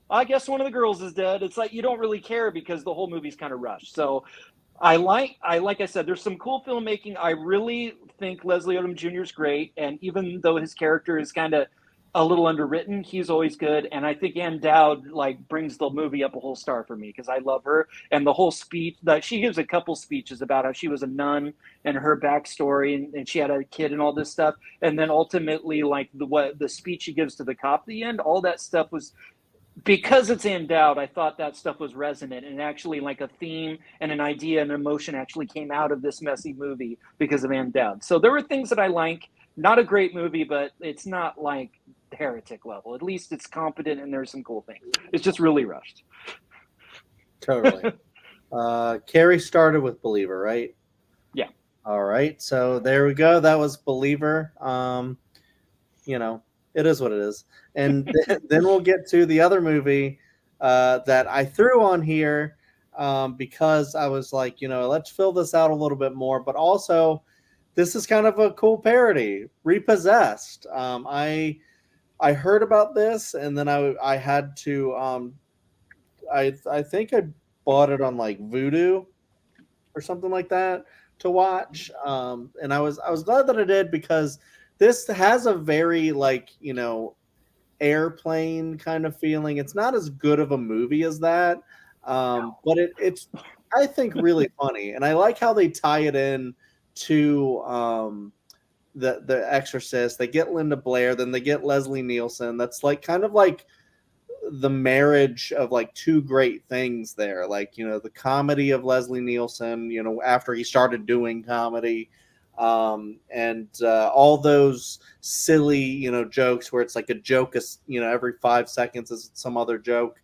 I guess one of the girls is dead. It's like you don't really care because the whole movie's kind of rushed. So like I said, there's some cool filmmaking. I really think Leslie Odom Jr. is great, and even though his character is kind of a little underwritten, he's always good. And I think Ann Dowd like brings the movie up a whole star for me, because I love her, and the whole speech that she gives, a couple speeches about how she was a nun and her backstory, and she had a kid and all this stuff, and then ultimately like the speech she gives to the cop at the end, all that stuff was, because it's Ann Dowd, I thought that stuff was resonant, and actually like a theme and an idea and emotion actually came out of this messy movie because of Ann Dowd. So there were things that I like. Not a great movie, but it's not like Heretic level. At least it's competent, and there's some cool things. It's just really rushed. Totally. Kerri started with Believer, right? Yeah. All right. So there we go. That was Believer. It is what it is. And then we'll get to the other movie that I threw on here because I was like, let's fill this out a little bit more. But also, this is kind of a cool parody, Repossessed. I heard about this, and then I had to I think I bought it on like Vudu or something like that to watch. And I was glad that I did, because this has a very like, airplane kind of feeling. It's not as good of a movie as that. But it's I think really funny. And I like how they tie it in to the Exorcist. They get Linda Blair, then they get Leslie Nielsen. That's like kind of like the marriage of like two great things there. Like, the comedy of Leslie Nielsen, after he started doing comedy, and all those silly, jokes where it's like a joke is, every 5 seconds is some other joke.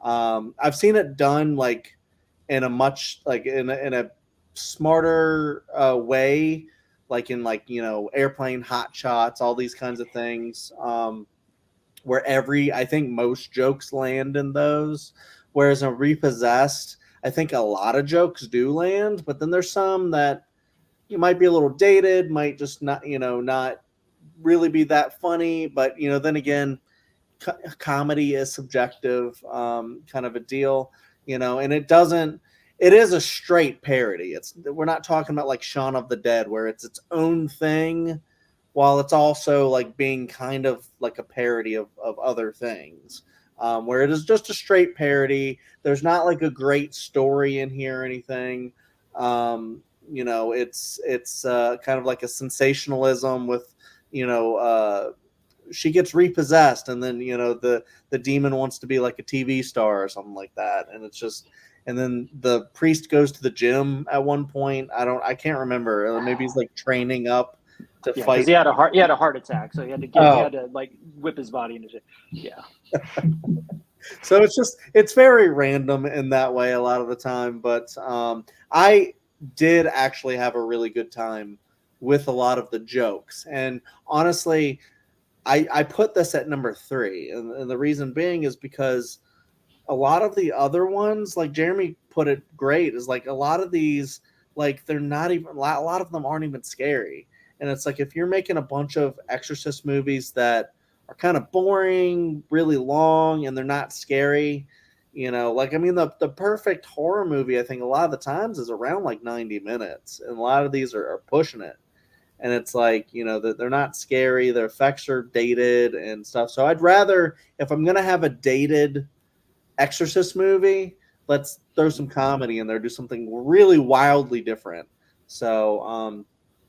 I've seen it done like in a much like in a smarter way, like in like airplane hot shots, all these kinds of things. Where I think most jokes land in those, whereas in Repossessed, I think a lot of jokes do land, but then there's some that you might be a little dated, might just not really be that funny, but then again, comedy is subjective, kind of a deal, and it is a straight parody. We're not talking about like Shaun of the Dead where it's its own thing while it's also like being kind of like a parody of other things, where it is just a straight parody. There's not like a great story in here or anything. It's kind of like a sensationalism with, she gets repossessed, and then the demon wants to be like a TV star or something like that, and it's just. And then the priest goes to the gym at one point. I can't remember. Maybe he's like training up to fight. Because he had a heart attack, so he had to like whip his body into shit. Yeah. So it's very random in that way a lot of the time, but I did actually have a really good time with a lot of the jokes, and honestly, I put this at number 3, and the reason being is because a lot of the other ones, like Jeremy put it great, is like a lot of these, like they're not even, a lot of them aren't even scary. And it's like, if you're making a bunch of Exorcist movies that are kind of boring, really long, and they're not scary, like, I mean, the perfect horror movie, I think a lot of the times is around like 90 minutes. And a lot of these are pushing it. And it's like, they're not scary. Their effects are dated and stuff. So I'd rather, if I'm going to have a dated Exorcist movie, let's throw some comedy in there, do something really wildly different. So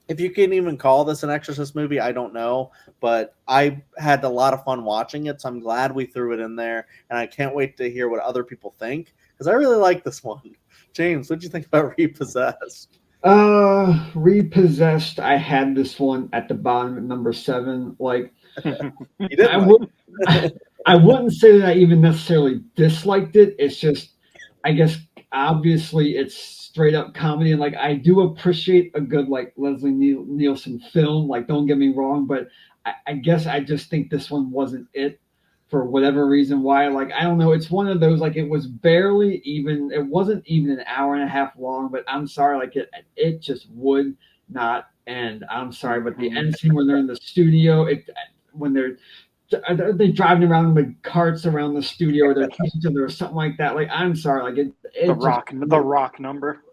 if you can even call this an Exorcist movie, I don't know, but I had a lot of fun watching it, so I'm glad we threw it in there, and I can't wait to hear what other people think, because I really like this one. James, what did you think about Repossessed? Repossessed, I had this one at the bottom at number 7. Like, You did I wouldn't say that I even necessarily disliked it. It's just, I guess, obviously it's straight up comedy, and like I do appreciate a good like Leslie Nielsen film. Like, don't get me wrong, but I guess I just think this one wasn't it for whatever reason. Why? Like, I don't know. It's one of those, like, it was barely even. It wasn't even an hour and a half long. But I'm sorry, like it just would not end. I'm sorry, but the end scene when they're in the studio, when they're are they driving around with carts around the studio, or they're kissing each other or something like that? Like, I'm sorry, like the rock number.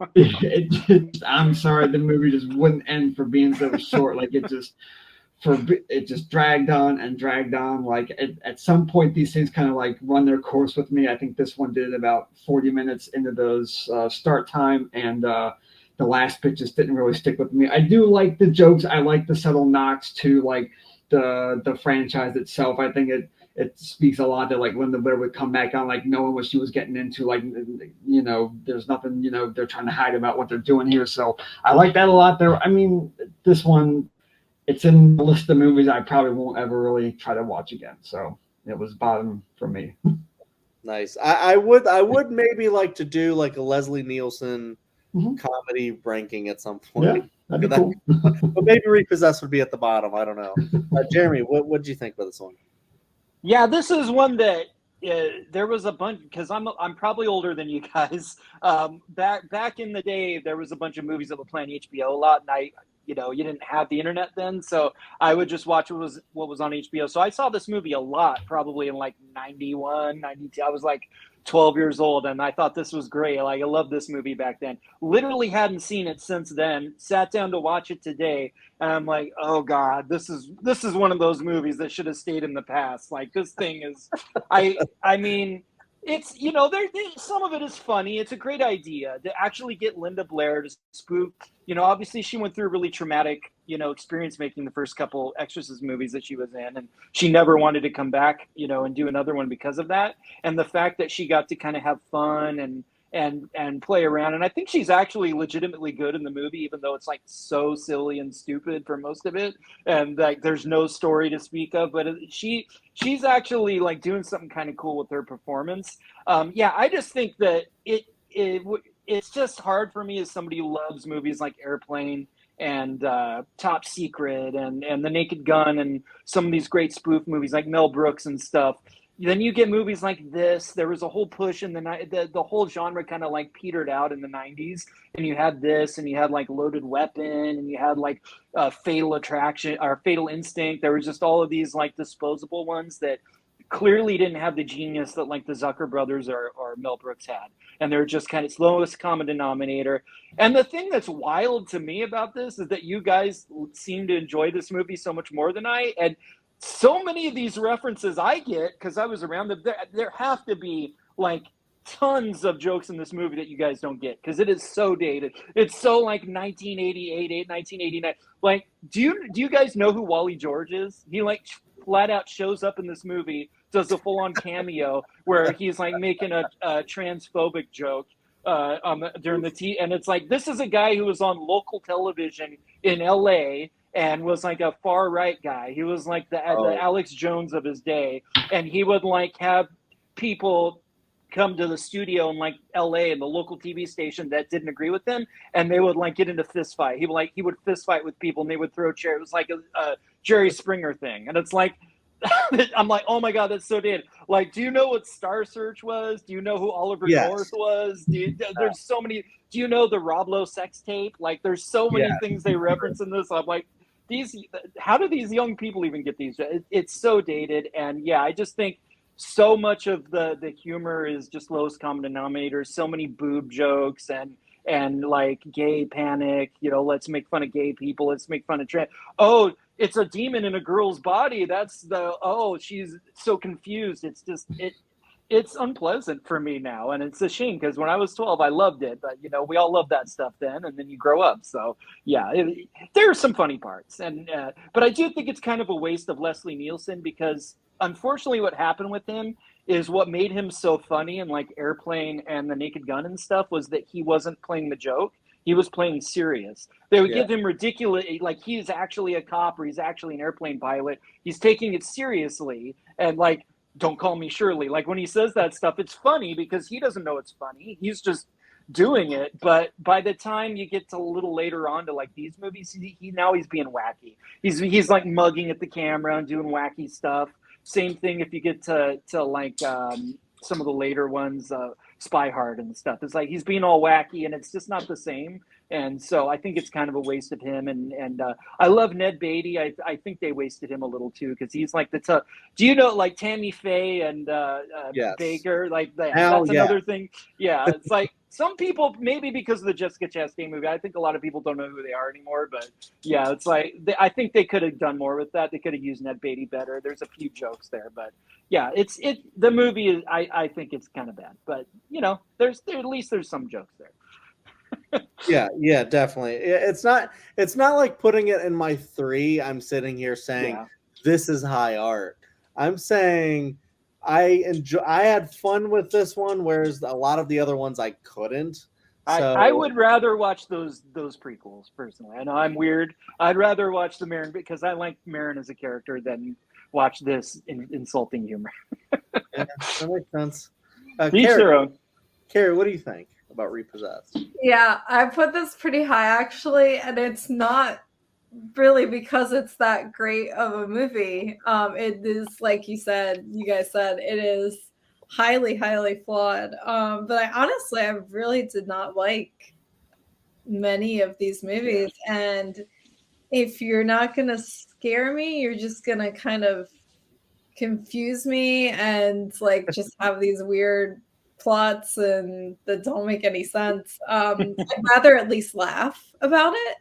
I'm sorry, the movie just wouldn't end for being so short. Like, it just dragged on and dragged on. Like, at some point, these things kind of like run their course with me. I think this one did about 40 minutes into those start time, and the last bit just didn't really stick with me. I do like the jokes. I like the subtle knocks to like the franchise itself. I think it speaks a lot that like Linda Blair would come back on like knowing what she was getting into. Like, there's nothing, they're trying to hide about what they're doing here. So I like that a lot there. I mean, this one, it's in the list of movies I probably won't ever really try to watch again. So it was bottom for me. Nice. I would maybe like to do like a Leslie Nielsen comedy ranking at some point. Yeah, that'd be cool. But maybe Repossessed would be at the bottom. I don't know. Jeremy, what did you think of this one? Yeah, this is one that there was a bunch, because I'm probably older than you guys. Back in the day, there was a bunch of movies that were playing HBO a lot, and you didn't have the internet then, so I would just watch what was on HBO. So I saw this movie a lot, probably in like 91, 92. I was like 12 years old, and I thought this was great. Like, I loved this movie back then. Literally hadn't seen it since then. Sat down to watch it today, and I'm like, oh God, this is one of those movies that should have stayed in the past. Like, this thing is, I mean, it's, some of it is funny. It's a great idea to actually get Linda Blair to spook. Obviously she went through a really traumatic, experience making the first couple Exorcist movies that she was in, and she never wanted to come back, and do another one because of that. And the fact that she got to kind of have fun and play around, and I think she's actually legitimately good in the movie, even though it's like so silly and stupid for most of it, and like there's no story to speak of. But she's actually like doing something kind of cool with her performance. I just think that it's just hard for me as somebody who loves movies like Airplane and Top Secret and The Naked Gun and some of these great spoof movies like Mel Brooks and stuff. Then you get movies like this. There was a whole push in the whole genre kind of like petered out in the 90s. And you had this, and you had like Loaded Weapon, and you had like Fatal Attraction or Fatal Instinct. There was just all of these like disposable ones that clearly didn't have the genius that like the Zucker brothers or Mel Brooks had. And they're just kind of lowest common denominator. And the thing that's wild to me about this is that you guys seem to enjoy this movie so much more than I. And so many of these references I get, because I was around them, there have to be like tons of jokes in this movie that you guys don't get because it is so dated. It's so like 1988, 1989. Like, do you guys know who Wally George is? He like flat out shows up in this movie, does a full on cameo where he's like making a transphobic joke during the tea, and it's like this is a guy who was on local television in LA and was like a far right guy. He was like the Alex Jones of his day, and he would like have people come to the studio in like LA and the local TV station that didn't agree with him, and they would like get into fist fight. He would fist fight with people, and they would throw chairs. It was like a Jerry Springer thing, and it's like I'm like, oh my god, that's so dead. Like, do you know what Star Search was? Do you know who Oliver North was? There's so many. Do you know the Rob Lowe sex tape? Like, there's so many things they reference in this. I'm like, how do these young people even get these? It's so dated, and yeah, I just think so much of the humor is just lowest common denominator. So many boob jokes and like gay panic. You know, let's make fun of gay people. Let's make fun of trans. Oh, it's a demon in a girl's body. That's she's so confused. It's just it's unpleasant for me now, and it's a shame because when I was 12, I loved it. But you know, we all loved that stuff then, and then you grow up. So yeah, there are some funny parts, and but I do think it's kind of a waste of Leslie Nielsen because unfortunately, what happened with him is what made him so funny and like Airplane and The Naked Gun and stuff was that he wasn't playing the joke. He was playing serious. They would give him ridiculous, like he's actually a cop or he's actually an airplane pilot. He's taking it seriously and like, don't call me Shirley. Like when he says that stuff, it's funny because he doesn't know it's funny. He's just doing it. But by the time you get to a little later on to like these movies, he's being wacky. He's like mugging at the camera and doing wacky stuff. Same thing if you get to like some of the later ones, Spy Hard and stuff. It's like he's being all wacky, and it's just not the same. And so I think it's kind of a waste of him. And I love Ned Beatty. I think they wasted him a little too because he's like the tough. Do you know like Tammy Faye and Baker? Like that. That's another thing. Yeah, it's like some people maybe because of the Jessica Chastain movie. I think a lot of people don't know who they are anymore. But yeah, it's like I think they could have done more with that. They could have used Ned Beatty better. There's a few jokes there, but yeah, the movie is. I think it's kind of bad, but you know, at least there's some jokes there. yeah, definitely. It's not like putting it in my 3. I'm sitting here saying this is high art. I'm saying I had fun with this one, whereas a lot of the other ones I couldn't. So, I would rather watch those prequels personally. I know I'm weird. I'd rather watch the Marin because I like Marin as a character than watch this insulting humor. Yeah, that makes sense. Kerri, what do you think about Repossessed? Yeah, I put this pretty high actually, and it's not really because it's that great of a movie. It is like you guys said, it is highly, highly flawed. But I really did not like many of these movies. And if you're not gonna scare me, you're just gonna kind of confuse me and like just have these weird plots and that don't make any sense. I'd rather at least laugh about it.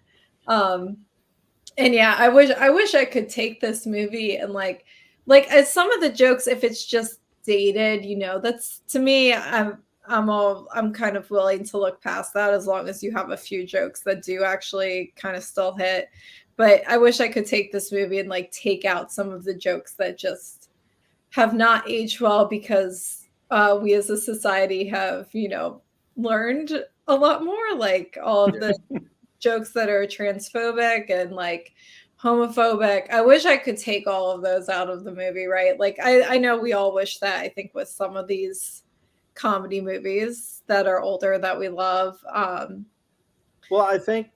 And yeah, I wish I could take this movie and like as some of the jokes, if it's just dated, you know, that's to me, I'm kind of willing to look past that as long as you have a few jokes that do actually kind of still hit. But I wish I could take this movie and like take out some of the jokes that just have not aged well because we as a society have, you know, learned a lot more, like all of the jokes that are transphobic and like homophobic. I wish I could take all of those out of the movie, right? Like I know we all wish that, I think, with some of these comedy movies that are older that we love. Well, I think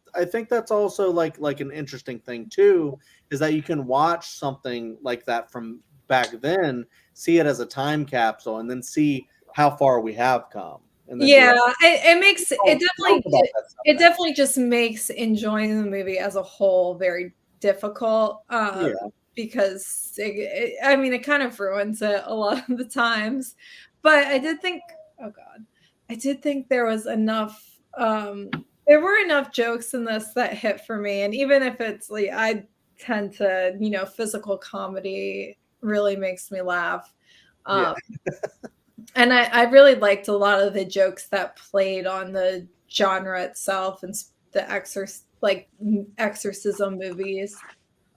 that's also like an interesting thing too, is that you can watch something like that from back then, see it as a time capsule, and then see how far we have come, and then be Yeah, like, it makes "Oh, talk about that stuff it now." definitely just makes enjoying the movie as a whole very difficult, Yeah, because I mean, it kind of ruins it a lot of the times. But I did think, oh God, I did think there was enough. There were enough jokes in this that hit for me, and even if it's like I tend to, physical comedy really makes me laugh. yeah, Um, and I really liked a lot of the jokes that played on the genre itself and the exorcism movies.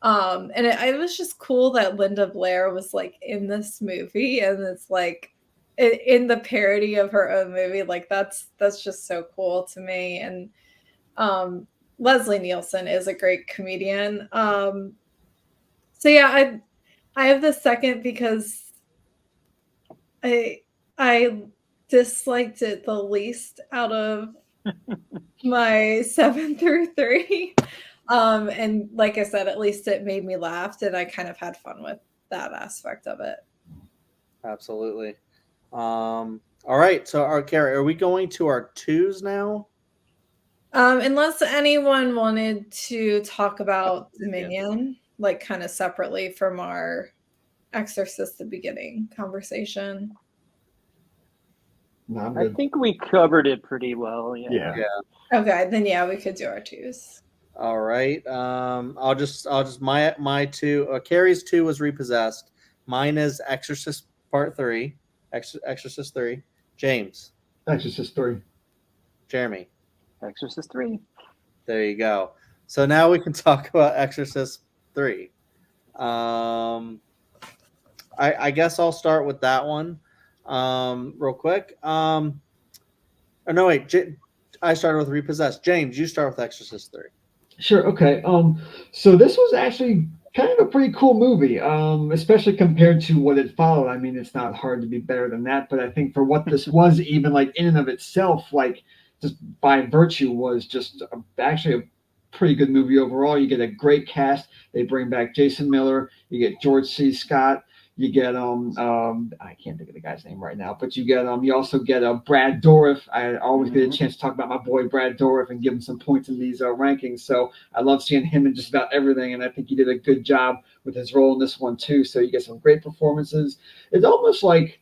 And it was just cool that Linda Blair was like in this movie, and it's like in the parody of her own movie. Like that's just so cool to me. And Leslie Nielsen is a great comedian. So yeah, I have the second because I I disliked it the least out of my 7 through 3. And like I said, at least it made me laugh, and I kind of had fun with that aspect of it. absolutely. All right, so our Carrie, are we going to our twos now? Unless anyone wanted to talk about Dominion. Dominion, like kind of separately from our Exorcist the beginning conversation. No, I'm I good. think we covered it pretty well. Yeah. Yeah. Okay, then yeah, we could do our twos. All right. I'll just my two. Carrie's two was Repossessed. Mine is Exorcist Part 3. Exorcist 3. James, Exorcist 3. Jeremy. Exorcist 3. There you go. So now we can talk about Exorcist 3. I guess I'll start with that one, real quick. Oh, no, wait. I started with Repossessed. James, you start with Exorcist 3. Sure. Okay. So this was actually kind of a pretty cool movie, especially compared to what it followed. I mean, it's not hard to be better than that, but I think for what this was, even like in and of itself, like just by virtue, was just actually a pretty good movie overall. You get a great cast. They bring back Jason Miller. You get George C. Scott. You get I can't think of the guy's name right now, but you also get Brad Dourif. I always get a chance to talk about my boy Brad Dourif and give him some points in these rankings. So I love seeing him in just about everything, and I think he did a good job with his role in this one too. So you get some great performances. It's almost like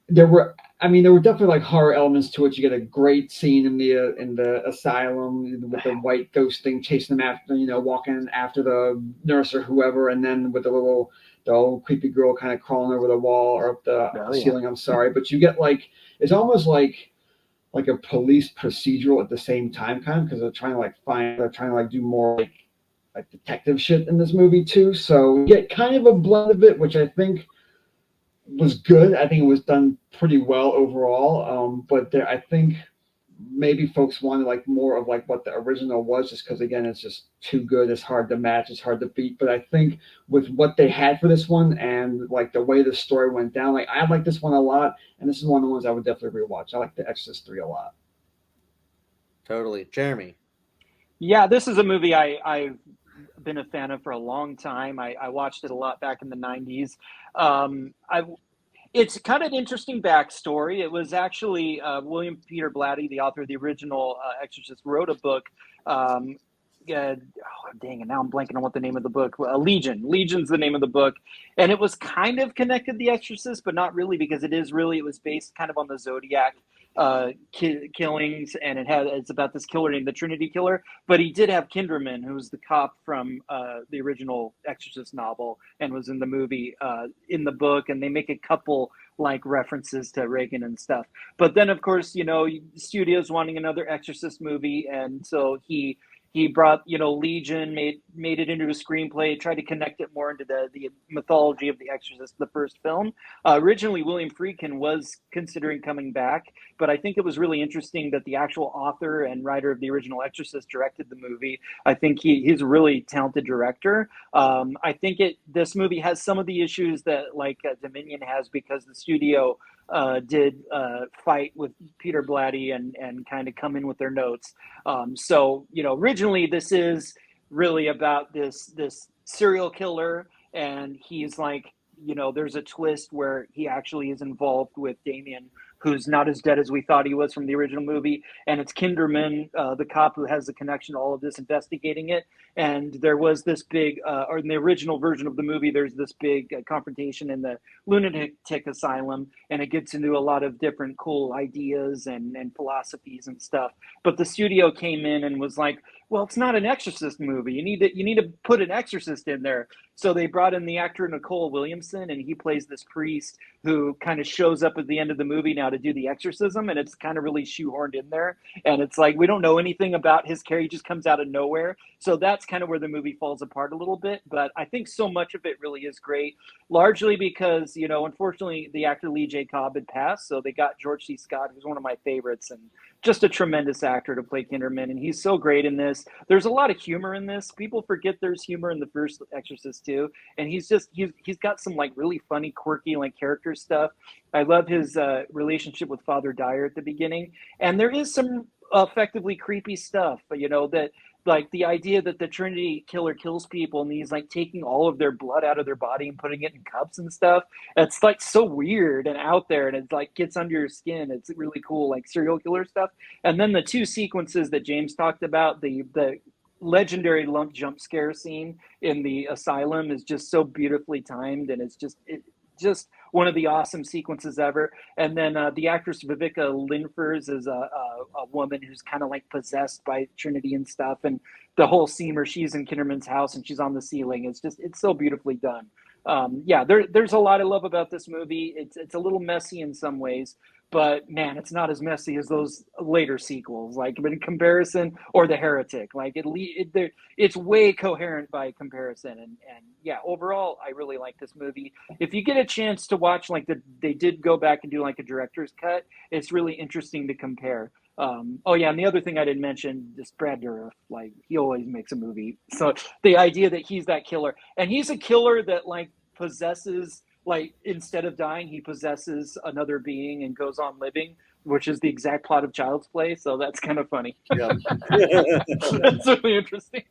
there were definitely like horror elements to it. You get a great scene in the asylum with the white ghost thing chasing them after, walking after the nurse or whoever, and then with the old creepy girl kind of crawling over the wall or up the ceiling. I'm sorry, but you get like it's almost like a police procedural at the same time, kind of because they're trying to like do more like detective shit in this movie too. So you get kind of a blend of it, which I think was good. I think it was done pretty well overall. But I think maybe folks wanted like more of like what the original was, just because again, it's just too good. It's hard to match. It's hard to beat. But I think with what they had for this one and like the way the story went down, like I like this one a lot, and this is one of the ones I would definitely rewatch. I like The Exorcist 3 a lot. Totally. Jeremy. Yeah, this is a movie I've been a fan of for a long time. I watched it a lot back in the 90s. It's kind of an interesting backstory. It was actually William Peter Blatty, the author of the original Exorcist, wrote a book. Dang it, now I'm blanking on what the name of the book. Legion. Legion's the name of the book, and it was kind of connected to The Exorcist, but not really because it was based kind of on the Zodiac killings, and it's about this killer named the Trinity Killer. But he did have Kinderman, who was the cop from the original Exorcist novel and was in the movie in the book, and they make a couple like references to Reagan and stuff. But then, of course, studios wanting another Exorcist movie, and so he brought, Legion, made it into a screenplay, tried to connect it more into the mythology of The Exorcist, the first film. Originally, William Friedkin was considering coming back, but I think it was really interesting that the actual author and writer of the original Exorcist directed the movie. I think he's a really talented director. I think this movie has some of the issues that like Dominion has because the studio did fight with Peter Blatty and kind of come in with their notes. So originally this is really about this serial killer, and he's like, there's a twist where he actually is involved with Damien, who's not as dead as we thought he was from the original movie. And it's Kinderman, the cop who has the connection to all of this, investigating it. And there was this big, or in the original version of the movie, there's this big confrontation in the lunatic asylum, and it gets into a lot of different cool ideas and philosophies and stuff. But the studio came in and was like, well, it's not an Exorcist movie. You need to put an Exorcist in there. So they brought in the actor Nicole Williamson, and he plays this priest who kind of shows up at the end of the movie now to do the exorcism, and it's kind of really shoehorned in there. And it's like, we don't know anything about his character. He just comes out of nowhere. So that's kind of where the movie falls apart a little bit. But I think so much of it really is great, largely because, unfortunately, the actor Lee J. Cobb had passed. So they got George C. Scott, who's one of my favorites, and just a tremendous actor to play Kinderman. And he's so great in this. There's a lot of humor in this. People forget there's humor in the first Exorcist too. And he's got some like really funny, quirky like character stuff. I love his relationship with Father Dyer at the beginning. And there is some effectively creepy stuff, but that like the idea that the Trinity killer kills people and he's like taking all of their blood out of their body and putting it in cups and stuff. It's like so weird and out there, and it like gets under your skin. It's really cool, like serial killer stuff. And then the two sequences that James talked about, the legendary lump jump scare scene in the asylum is just so beautifully timed, and it's just one of the awesome sequences ever. And then the actress Vivica Linfors is a woman who's kind of like possessed by Trinity and stuff. And the whole scene where she's in Kinderman's house and she's on the ceiling, it's so beautifully done. There's a lot I love about this movie. It's a little messy in some ways, but man, it's not as messy as those later sequels. Like in comparison, or The Heretic, like it's way coherent by comparison. And yeah, overall, I really like this movie. If you get a chance to watch, like they did go back and do like a director's cut, it's really interesting to compare. And the other thing I didn't mention, this Brad Dourif, like he always makes a movie. So the idea that he's that killer, and he's a killer that like possesses, like instead of dying, he possesses another being and goes on living, which is the exact plot of Child's Play. So that's kind of funny. Yeah. That's really interesting.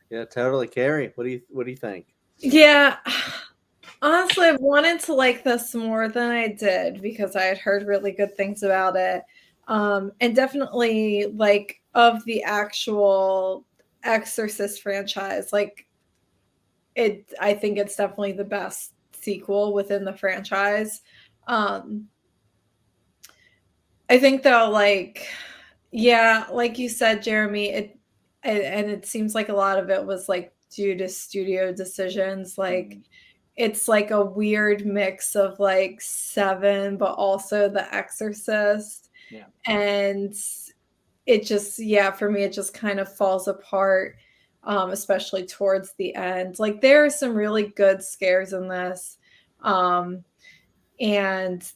Yeah, totally. Kerri, what do you think? Yeah. Honestly, I wanted to like this more than I did because I had heard really good things about it. And definitely like of the actual Exorcist franchise, like I think it's definitely the best sequel within the franchise. I think though, like, yeah, like you said, Jeremy, and it seems like a lot of it was like due to studio decisions. Like it's like a weird mix of like Seven, but also The Exorcist. Yeah. And it just, for me, it just kind of falls apart. Especially towards the end. Like there are some really good scares in this. And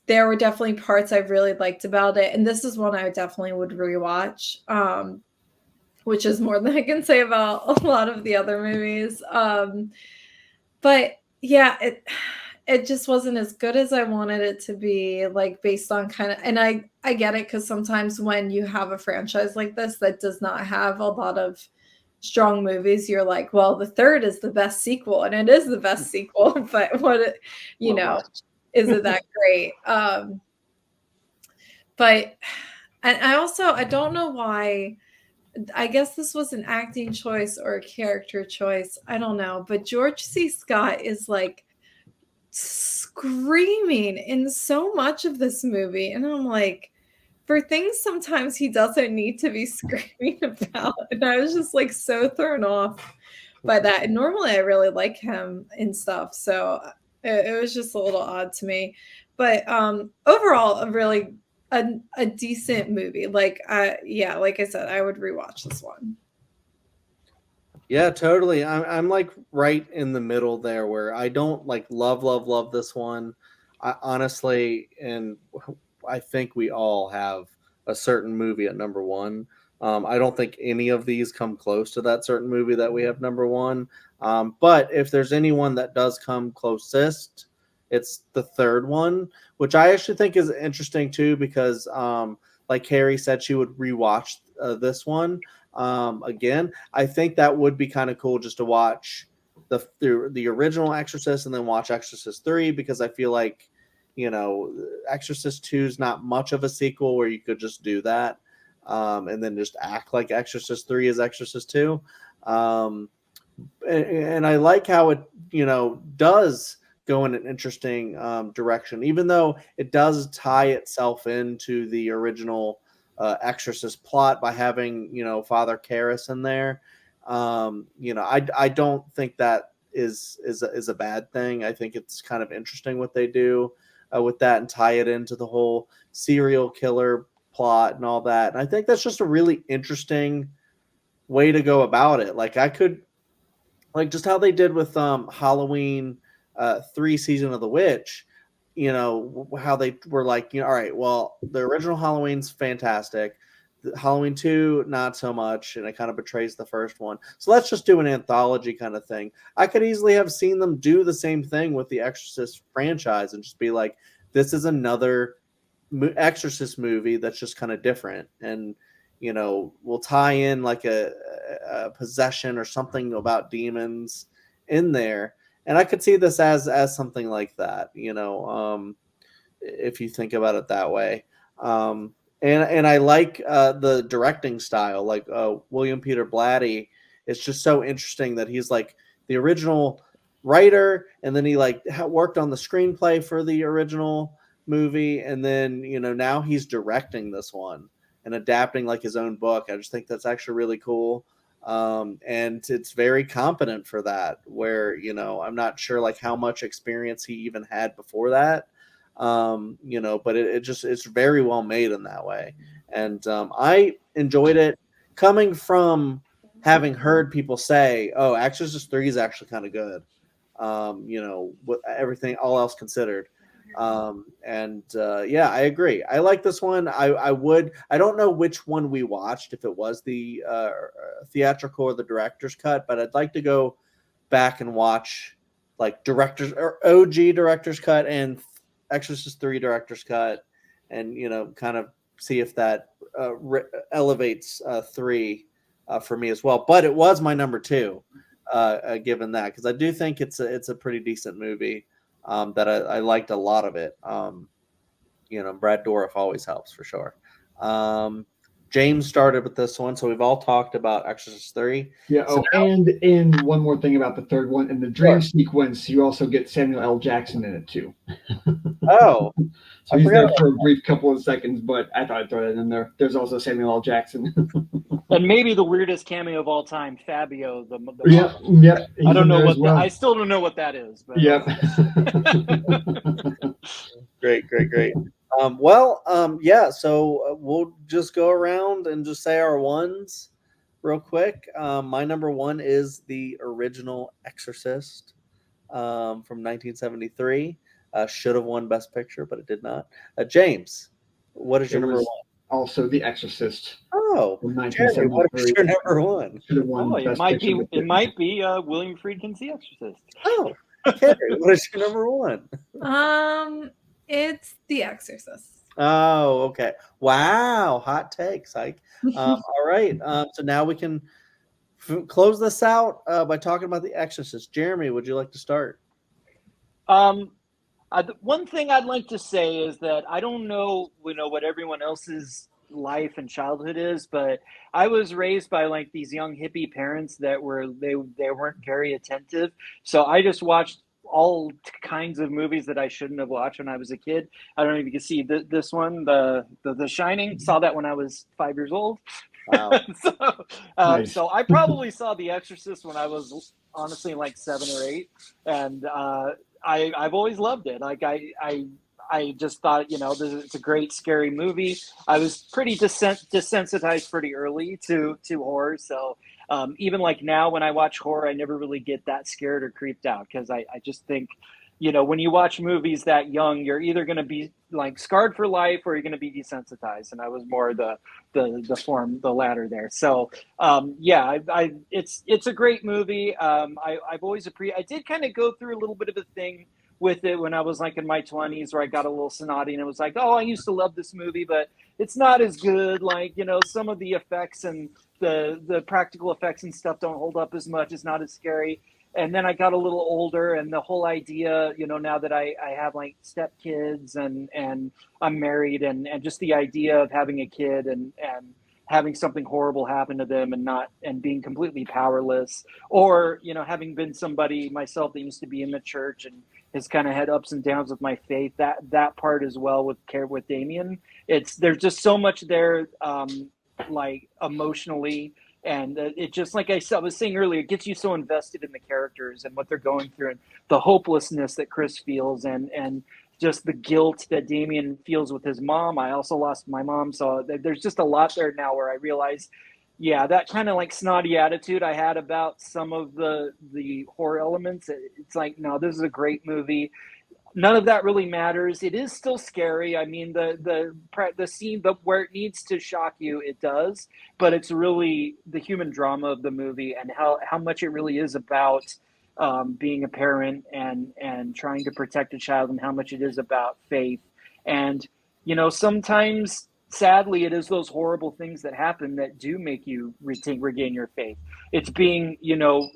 there were definitely parts I really liked about it. And this is one I definitely would rewatch, which is more than I can say about a lot of the other movies. But yeah, it just wasn't as good as I wanted it to be, like based on kind of, and I get it, because sometimes when you have a franchise like this that does not have a lot of strong movies, you're like, well, the third is the best sequel, and it is the best sequel, but what is it that great? But and I don't know why. I guess this was an acting choice or a character choice, I don't know, but George C. Scott is like screaming in so much of this movie, and I'm like, for things sometimes he doesn't need to be screaming about. And I was just like so thrown off by that. And normally I really like him and stuff. So it was just a little odd to me. But overall, a decent movie. Like, like I said, I would rewatch this one. Yeah, totally. I'm like right in the middle there, where I don't like love this one. I honestly, and I think we all have a certain movie at number one. I don't think any of these come close to that certain movie that we have number one. But if there's anyone that does come closest, It's the third one, which I actually think is interesting too, because like Kerri said, she would rewatch this one again. I think that would be kind of cool just to watch the original Exorcist and then watch Exorcist 3, because I feel like, you know, Exorcist 2 is not much of a sequel where you could just do that and then just act like Exorcist 3 is Exorcist 2. And I like how it, you know, does go in an interesting direction, even though it does tie itself into the original Exorcist plot by having, you know, Father Karras in there. You know, I don't think that is a bad thing. I think it's kind of interesting what they do with that and tie it into the whole serial killer plot and all that. And I think that's just a really interesting way to go about it. Like I could, like just how they did with Halloween 3 Season of the Witch, you know, how they were like, you know, all right, well, the original Halloween's fantastic. Halloween 2, not so much, and it kind of betrays the first one. So let's just do an anthology kind of thing. I could easily have seen them do the same thing with the Exorcist franchise and just be like, this is another Exorcist movie that's just kind of different. And, you know, we'll tie in like a possession or something about demons in there. And I could see this as something like that, you know, if you think about it that way. And I like the directing style, like William Peter Blatty. It's just so interesting that he's like the original writer, and then he like worked on the screenplay for the original movie, and then, you know, now he's directing this one and adapting like his own book. I just think that's actually really cool. And it's very competent for that, where, you know, I'm not sure like how much experience he even had before that. You know, but it's very well made in that way. And I enjoyed it, coming from having heard people say, oh, Exorcist 3 is actually kind of good. You know, with everything, all else considered. Yeah, I agree. I like this one. I don't know which one we watched, if it was the theatrical or the director's cut, but I'd like to go back and watch like director's or OG director's cut and Exorcist 3 director's cut, and, you know, kind of see if that elevates 3 for me as well. But it was my number 2, given that, because I do think it's a pretty decent movie. That I liked a lot of it. You know, Brad Dourif always helps for sure. James started with this one, so we've all talked about Exorcist 3. Yeah. So and one more thing about the third one, in the dream sequence, you also get Samuel L. Jackson in it too. Oh, so he's there for a brief couple of seconds, but I thought I'd throw that in there. There's also Samuel L. Jackson. And maybe the weirdest cameo of all time, Fabio. Yep. I don't know what I still don't know what that is. But. Yep. Great. Yeah. So we'll just go around and just say our ones real quick. My number 1 is the original Exorcist from 1973. Should have won Best Picture, but it did not. James, what is your number 1? Also, The Exorcist. Oh, Jeremy, what is your number 1? It might be William Friedkin's The Exorcist. Oh, Kerri, what is your number 1? It's The Exorcist. Oh, okay. Wow, hot takes, Ike. All right. So now we can close this out by talking about The Exorcist. Jeremy, would you like to start? One thing I'd like to say is that I don't know, what everyone else's life and childhood is, but I was raised by like these young hippie parents that they weren't very attentive. So I just watched all kinds of movies that I shouldn't have watched when I was a kid. I don't know if you can see this one, the Shining. Saw that when I was 5 years old. Wow. Nice. So I probably saw The Exorcist when I was honestly like 7 or 8, and I've always loved it. Like I just thought, it's a great scary movie. I was pretty desensitized pretty early to horror, so even like now when I watch horror, I never really get that scared or creeped out, because I just think, when you watch movies that young, you're either going to be like scarred for life or you're going to be desensitized. And I was more the latter there. So it's a great movie. I've always I did kind of go through a little bit of a thing with it when I was like in my 20s, where I got a little snotty and it was like, oh, I used to love this movie, but it's not as good. Like, you know, some of the effects and the practical effects and stuff don't hold up as much. It's not as scary. And then I got a little older, and the whole idea, you know, now that I have like stepkids and I'm married, and just the idea of having a kid and having something horrible happen to them and being completely powerless, or, you know, having been somebody myself that used to be in the church and has kind of had ups and downs with my faith, that part as well with Damien. There's just so much there, like emotionally. And it just, like I was saying earlier, it gets you so invested in the characters and what they're going through, and the hopelessness that Chris feels, and just the guilt that Damien feels with his mom. I also lost my mom, so there's just a lot there now where I realize, yeah, that kind of like snotty attitude I had about some of the horror elements. It's like, no, this is a great movie. None of that really matters. It is still scary. I mean, the scene, but where it needs to shock you, it does. But it's really the human drama of the movie, and how much it really is about being a parent and trying to protect a child, and how much it is about faith. And, you know, sometimes, sadly, it is those horrible things that happen that do make you regain your faith. It's being, you know,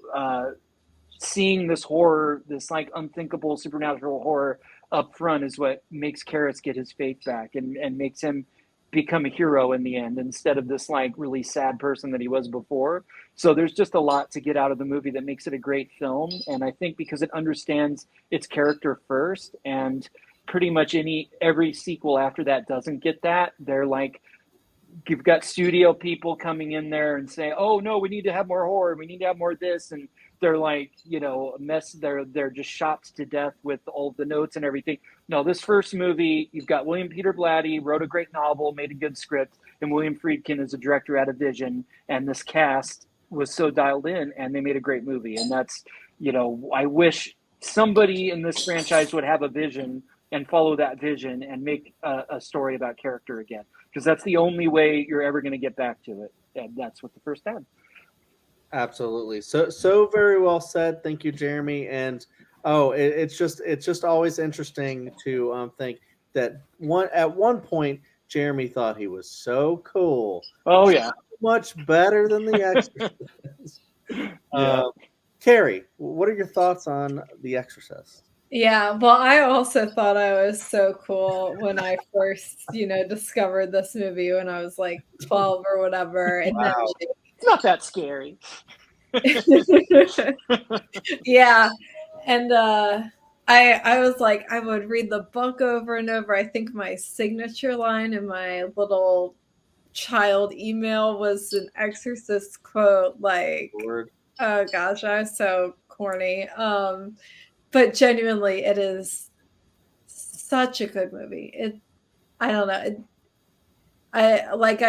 seeing this horror, this like unthinkable supernatural horror up front, is what makes Karras get his faith back, and makes him become a hero in the end, instead of this like really sad person that he was before. So there's just a lot to get out of the movie that makes it a great film. And I think because it understands its character first, and pretty much every sequel after that doesn't get that, they're like, you've got studio people coming in there and say, oh no, we need to have more horror, we need to have more of this, and they're like, you know, a mess. They're just shocked to death with all the notes and everything. No, this first movie, you've got William Peter Blatty, wrote a great novel, made a good script, and William Friedkin is a director out of Vision, and this cast was so dialed in, and they made a great movie. And that's, you know, I wish somebody in this franchise would have a vision and follow that vision and make a story about character again, because that's the only way you're ever going to get back to it. And that's what the first had. Absolutely. So very well said. Thank you, Jeremy. And it's just always interesting to think that at one point Jeremy thought he was so cool. Oh yeah, so much better than the Exorcist. Yeah. Kerri, what are your thoughts on The Exorcist? Yeah, well, I also thought I was so cool when I first, you know, discovered this movie when I was like 12 or whatever. And Wow. then It's not that scary. Yeah. And I was like, I would read the book over and over. I think my signature line in my little child email was an Exorcist quote, like, Word. oh gosh, I was so corny. But genuinely, it is such a good movie. I don't know. I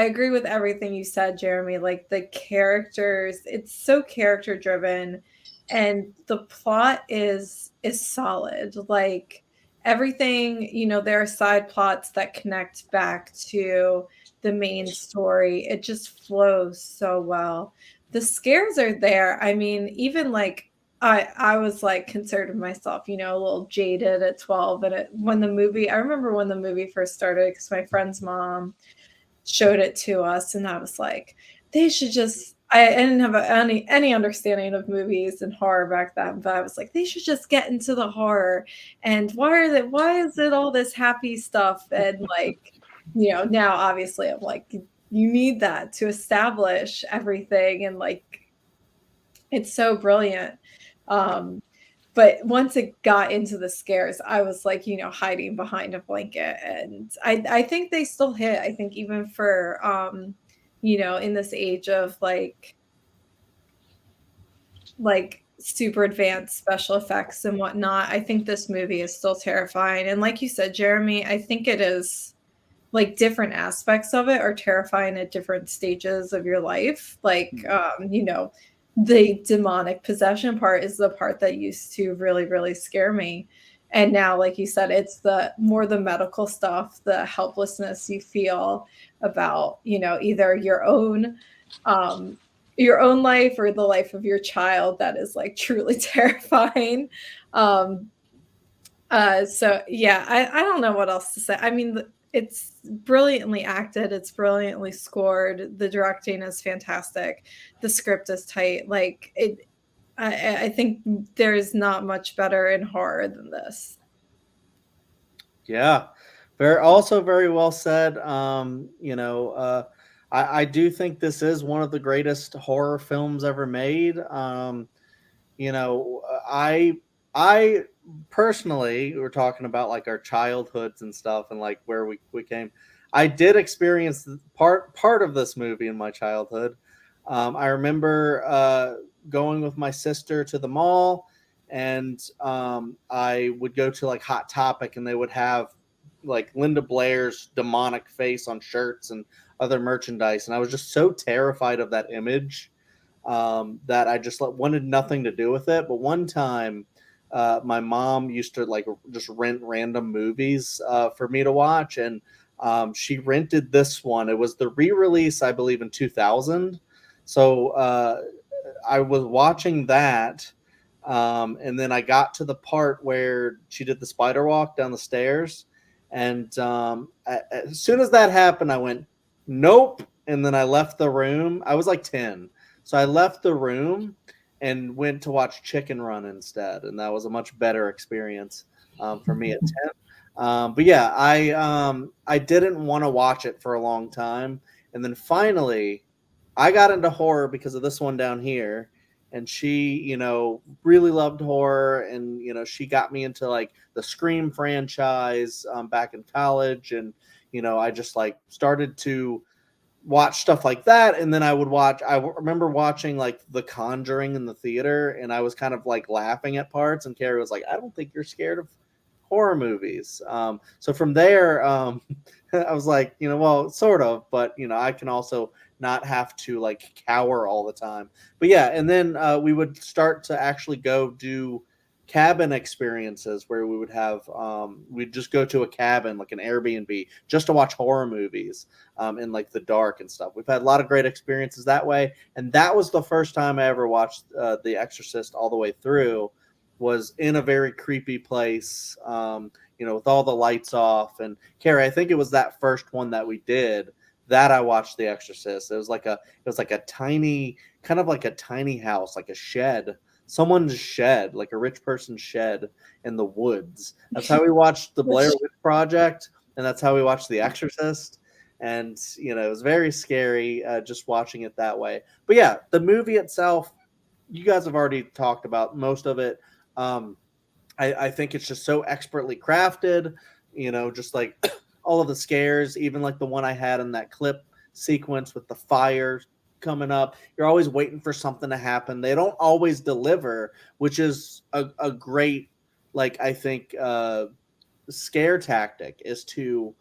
agree with everything you said, Jeremy. Like the characters, it's so character driven, and the plot is solid. Like everything, you know, there are side plots that connect back to the main story. It just flows so well. The scares are there. I mean, even like I was like concerned with myself, you know, a little jaded at 12. And I remember when the movie first started, because my friend's mom showed it to us, and I was like, they should just, I didn't have any understanding of movies and horror back then, but I was like, they should just get into the horror. And why is it all this happy stuff? And like, you know, now obviously I'm like, you need that to establish everything, and like it's so brilliant. But once it got into the scares, I was like, you know, hiding behind a blanket. And I think they still hit. I think even for, you know, in this age of like super advanced special effects and whatnot, I think this movie is still terrifying. And like you said, Jeremy, I think it is like different aspects of it are terrifying at different stages of your life. Like, you know, the demonic possession part is the part that used to really, really scare me. And now, like you said, it's the medical stuff, the helplessness you feel about, you know, either your own life or the life of your child, that is like truly terrifying. So yeah, I don't know what else to say. I mean, it's brilliantly acted, it's brilliantly scored, the directing is fantastic, the script is tight. Like it, I think there is not much better in horror than this. Yeah, very well said. I do think this is one of the greatest horror films ever made. You know, I personally, we're talking about like our childhoods and stuff, and like where we came. I did experience part of this movie in my childhood. I remember going with my sister to the mall, and I would go to like Hot Topic, and they would have like Linda Blair's demonic face on shirts and other merchandise, and I was just so terrified of that image that I just wanted nothing to do with it. But one time, my mom used to like just rent random movies for me to watch, and she rented this one. It was the re-release, I believe, in 2000. So I was watching that, and then I got to the part where she did the spider walk down the stairs, and as soon as that happened, I went, "Nope," and then I left the room. I was like 10. So I left the room and went to watch Chicken Run instead, and that was a much better experience for me at 10. But yeah, I didn't want to watch it for a long time, and then finally, I got into horror because of this one down here. And she, really loved horror, and she got me into like the Scream franchise back in college, and I just like started to watch stuff like that. And then I remember watching like The Conjuring in the theater, and I was kind of like laughing at parts, and Kerri was like, I don't think you're scared of horror movies. So from there, I was like, well, sort of, but I can also not have to like cower all the time. But yeah, and then we would start to actually go do cabin experiences where we would have we'd just go to a cabin like an Airbnb just to watch horror movies in like the dark and stuff. We've had a lot of great experiences that way, and that was the first time I ever watched The Exorcist all the way through. Was in a very creepy place, with all the lights off. And Kerri, I think it was that first one that we did that I watched The Exorcist. It was like a tiny, kind of like a tiny house, like a shed, someone's shed, like a rich person's shed in the woods. That's how we watched the Blair Witch Project, and that's how we watched The Exorcist. And it was very scary just watching it that way. But yeah, the movie itself, you guys have already talked about most of it. I think it's just so expertly crafted, just like all of the scares, even like the one I had in that clip sequence with the fire coming up. You're always waiting for something to happen. They don't always deliver, which is a great, like, I think, scare tactic, is to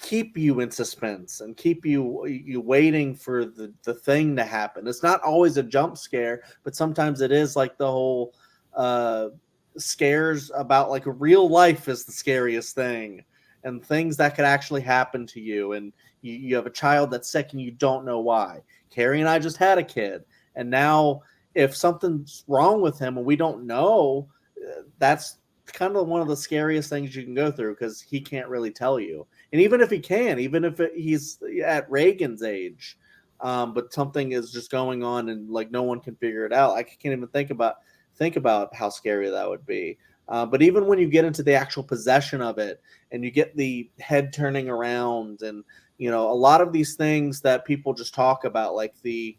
keep you in suspense and keep you waiting for the thing to happen. It's not always a jump scare, but sometimes it is like the whole scares about like real life is the scariest thing, and things that could actually happen to you. And you have a child that's sick and you don't know why. Kerri and I just had a kid, and now if something's wrong with him and we don't know, that's kind of one of the scariest things you can go through, because he can't really tell you. And even if he can, even if he's at Reagan's age, but something is just going on and like no one can figure it out, I can't even think about how scary that would be. But even when you get into the actual possession of it, and you get the head turning around, and a lot of these things that people just talk about, like the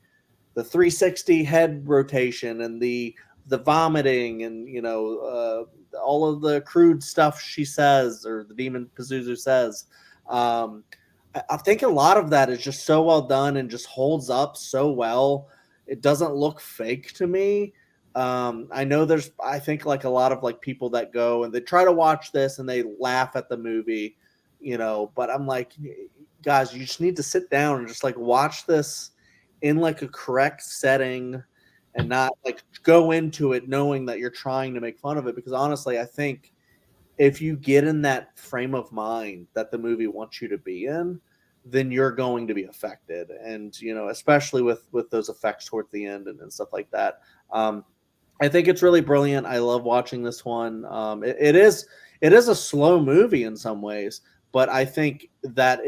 360 head rotation, and the vomiting, and all of the crude stuff she says, or the demon Pazuzu says. I think a lot of that is just so well done and just holds up so well. It doesn't look fake to me. I know I think like a lot of like people that go and they try to watch this and they laugh at the movie, but I'm like, guys, you just need to sit down and just like watch this in like a correct setting, and not like go into it knowing that you're trying to make fun of it. Because honestly, I think if you get in that frame of mind that the movie wants you to be in, then you're going to be affected. And especially with those effects towards the end and stuff like that. I think it's really brilliant. I love watching this one. It is a slow movie in some ways, but I think that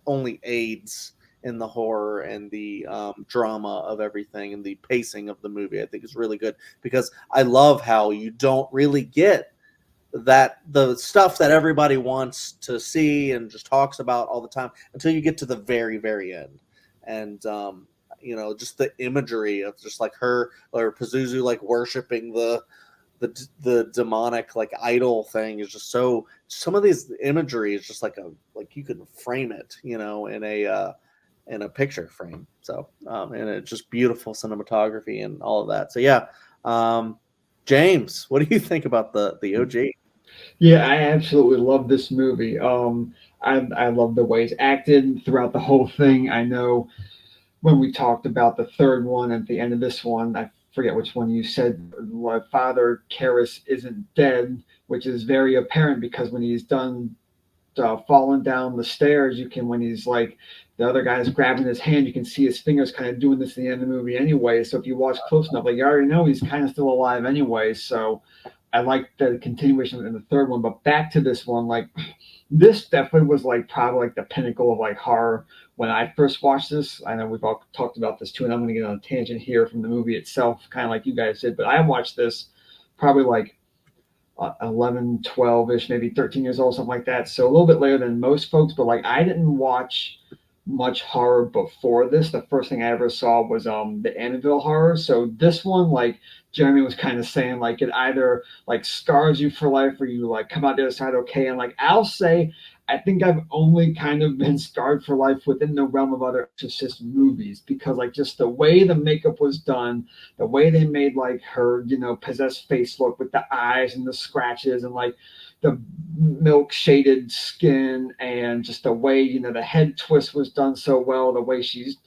only aids in the horror and the drama of everything and the pacing of the movie. I think is really good because I love how you don't really get that the stuff that everybody wants to see and just talks about all the time until you get to the very end. And just the imagery of just like her or Pazuzu like worshiping the demonic like idol thing is just so, some of these imagery is just like you can frame it, in a picture frame. So and it's just beautiful cinematography and all of that. So yeah. James, what do you think about the OG? Yeah, I absolutely love this movie. I love the way it's acted throughout the whole thing. I know when we talked about the third one at the end of this one, I forget which one you said, Father Karras isn't dead, which is very apparent because when he's done falling down the stairs, you can, when he's like, the other guy's grabbing his hand, you can see his fingers kind of doing this at the end of the movie anyway. So if you watch close enough, like you already know he's kind of still alive anyway. So I like the continuation in the third one. But back to this one, like this definitely was like probably like the pinnacle of like horror when I first watched this. I know we've all talked about this too, and I'm going to get on a tangent here from the movie itself, kind of like you guys did. But I watched this probably like 11, 12 ish, maybe 13 years old, something like that. So a little bit later than most folks, but like I didn't watch much horror before this. The first thing I ever saw was the Annabelle horror. So this one, like Jeremy was kind of saying, like it either like scars you for life or you like come out the other side okay. And like I'll say, I think I've only kind of been scarred for life within the realm of other Exorcist movies because like just the way the makeup was done, the way they made like her, possessed face look with the eyes and the scratches and like the milk shaded skin and just the way, the head twist was done so well, the way she's,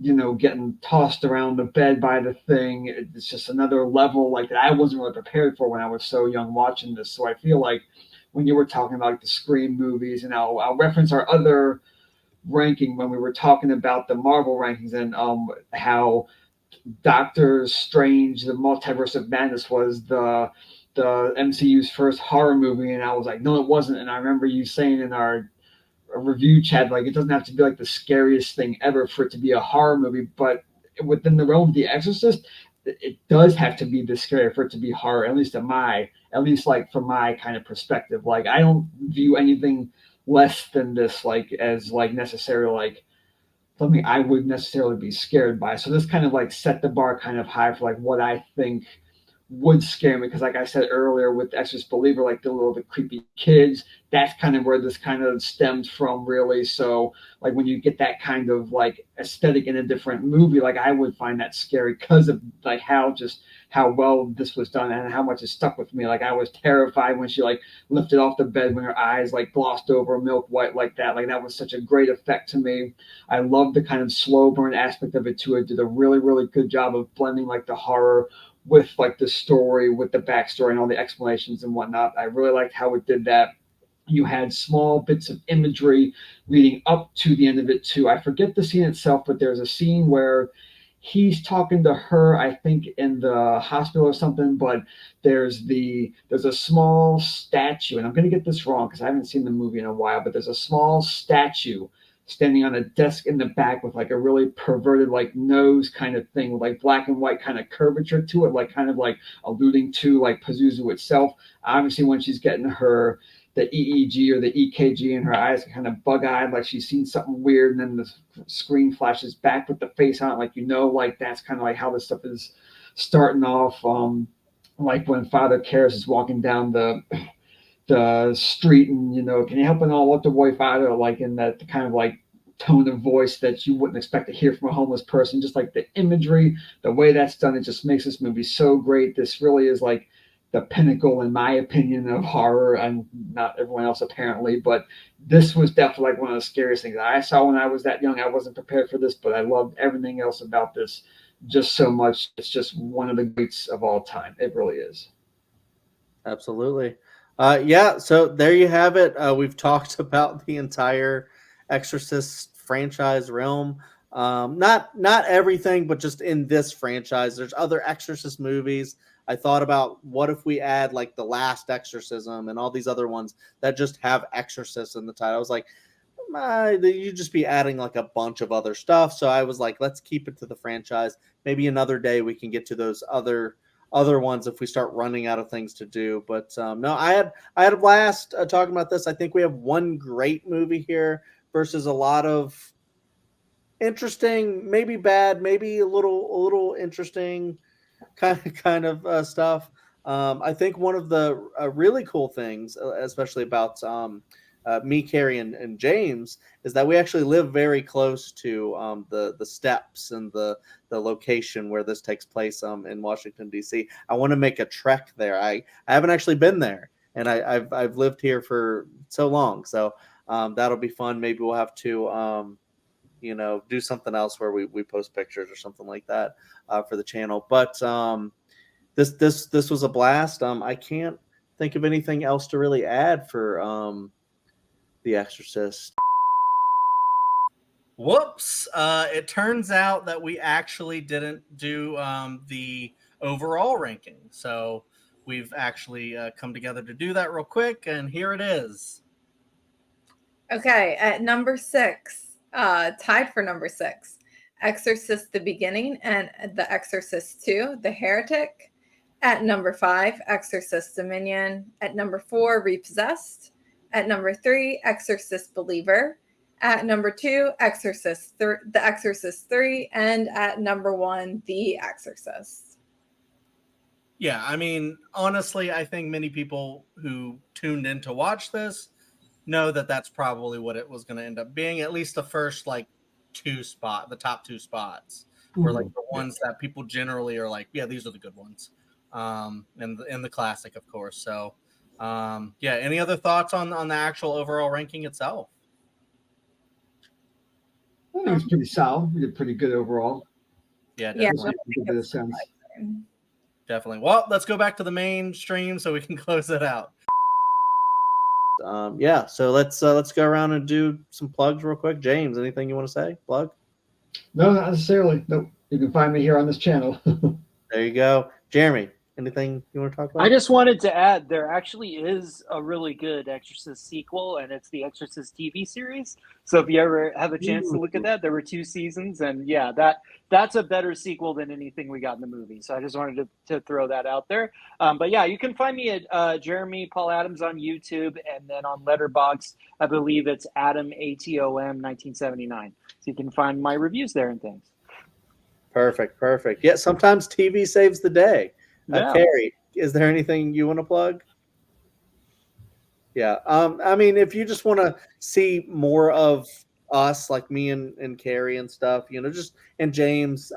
getting tossed around the bed by the thing. It's just another level like that I wasn't really prepared for when I was so young watching this. So I feel like when you were talking about like, the Scream movies, and I'll reference our other ranking when we were talking about the Marvel rankings and how Doctor Strange, the Multiverse of Madness was the MCU's first horror movie, and I was like, no, it wasn't. And I remember you saying in our review chat, like, it doesn't have to be like the scariest thing ever for it to be a horror movie, but within the realm of The Exorcist, it does have to be this scary for it to be horror, at least like from my kind of perspective. Like, I don't view anything less than this, like, as like necessarily like something I would necessarily be scared by. So this kind of like set the bar kind of high for like what I think would scare me because like I said earlier with Exorcist Believer, like the creepy kids, that's kind of where this kind of stems from really. So like when you get that kind of like aesthetic in a different movie, like I would find that scary because of like how well this was done and how much it stuck with me. Like I was terrified when she like lifted off the bed when her eyes like glossed over milk white like that. Like that was such a great effect to me. I love the kind of slow burn aspect of it too. It did a really, really good job of blending like the horror with like the story, with the backstory and all the explanations and whatnot. I really liked how it did that. You had small bits of imagery leading up to the end of it too. I forget the scene itself, but there's a scene where he's talking to her, I think in the hospital or something, but there's a small statue, and I'm gonna get this wrong because I haven't seen the movie in a while, but there's a small statue standing on a desk in the back with like a really perverted like nose kind of thing with like black and white kind of curvature to it, like kind of like alluding to like Pazuzu itself. Obviously when she's getting her the EEG or the EKG and her eyes are kind of bug-eyed like she's seen something weird, and then the screen flashes back with the face on it, like like that's kind of like how this stuff is starting off. Like when Father Karras is walking down the street and can you help an all up the boy father, like in that kind of like tone of voice that you wouldn't expect to hear from a homeless person. Just like the imagery, the way that's done, it just makes this movie so great. This really is like the pinnacle in my opinion of horror, and not everyone else apparently, but this was definitely like one of the scariest things I saw when I was that young. I wasn't prepared for this, but I loved everything else about this just so much. It's just one of the greats of all time. It really is. Absolutely. Yeah, so there you have it. We've talked about the entire Exorcist franchise realm. Not everything, but just in this franchise. There's other Exorcist movies. I thought about what if we add like The Last Exorcism and all these other ones that just have Exorcist in the title. I was like, you'd just be adding like a bunch of other stuff. So I was like, let's keep it to the franchise. Maybe another day we can get to those other ones if we start running out of things to do. But no, I had a blast talking about this. I think we have one great movie here versus a lot of interesting, maybe bad, maybe a little interesting kind of stuff. I think one of the really cool things, especially about me, Kerri, and James, is that we actually live very close to the steps and the location where this takes place in Washington D.C. I want to make a trek there. I haven't actually been there, and I've lived here for so long, so that'll be fun. Maybe we'll have to do something else where we post pictures or something like that for the channel. But this was a blast. I can't think of anything else to really add for The Exorcist. Whoops! It turns out that we actually didn't do the overall ranking, so we've actually come together to do that real quick, and here it is. Okay, at number 6, tied for number 6, Exorcist the Beginning and The Exorcist 2, The Heretic. At number 5, Exorcist Dominion. At number 4, Repossessed. At number 3, Exorcist Believer. At number 2, The Exorcist 3. And at number 1, The Exorcist. Yeah, I mean, honestly, I think many people who tuned in to watch this know that that's probably what it was going to end up being. At least the first the top 2 spots were like the ones that people generally are like, yeah, these are the good ones. And the classic, of course. So, yeah. Any other thoughts on the actual overall ranking itself? I think it's pretty solid. We did pretty good overall. Yeah, definitely. A bit of sense. Definitely. Well, let's go back to the mainstream so we can close it out. Yeah, so let's go around and do some plugs real quick. James, anything you want to say? Plug? No, not necessarily. Nope. You can find me here on this channel. There you go. Jeremy, anything you want to talk about? I just wanted to add there actually is a really good Exorcist sequel, and it's the Exorcist TV series. So if you ever have a chance to look at that, there were 2 seasons, and yeah, that's a better sequel than anything we got in the movie. So I just wanted to throw that out there. But yeah, you can find me at Jeremy Paul Adams on YouTube, and then on Letterboxd, I believe it's Adam ATOM 1979. So you can find my reviews there and things. Perfect. Yeah, sometimes TV saves the day. Yeah. Kerri, is there anything you want to plug? Yeah. I mean, if you just want to see more of us, like me and Kerri and stuff, and James,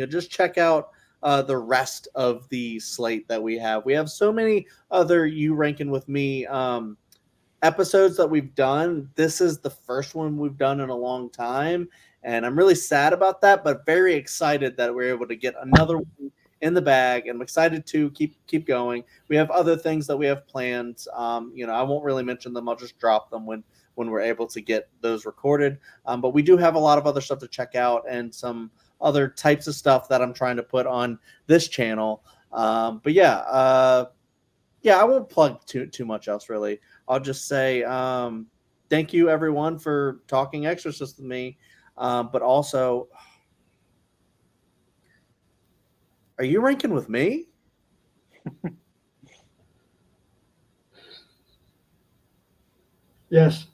just check out the rest of the slate that we have. We have so many other You Rankin' With Me episodes that we've done. This is the first one we've done in a long time, and I'm really sad about that, but very excited that we're able to get another one in the bag, and I'm excited to keep going. We have other things that we have planned. I won't really mention them. I'll just drop them when we're able to get those recorded. But we do have a lot of other stuff to check out and some other types of stuff that I'm trying to put on this channel. But yeah, I won't plug too much else really. I'll just say thank you everyone for talking Exorcist with me. But also, are you ranking with me? Yes.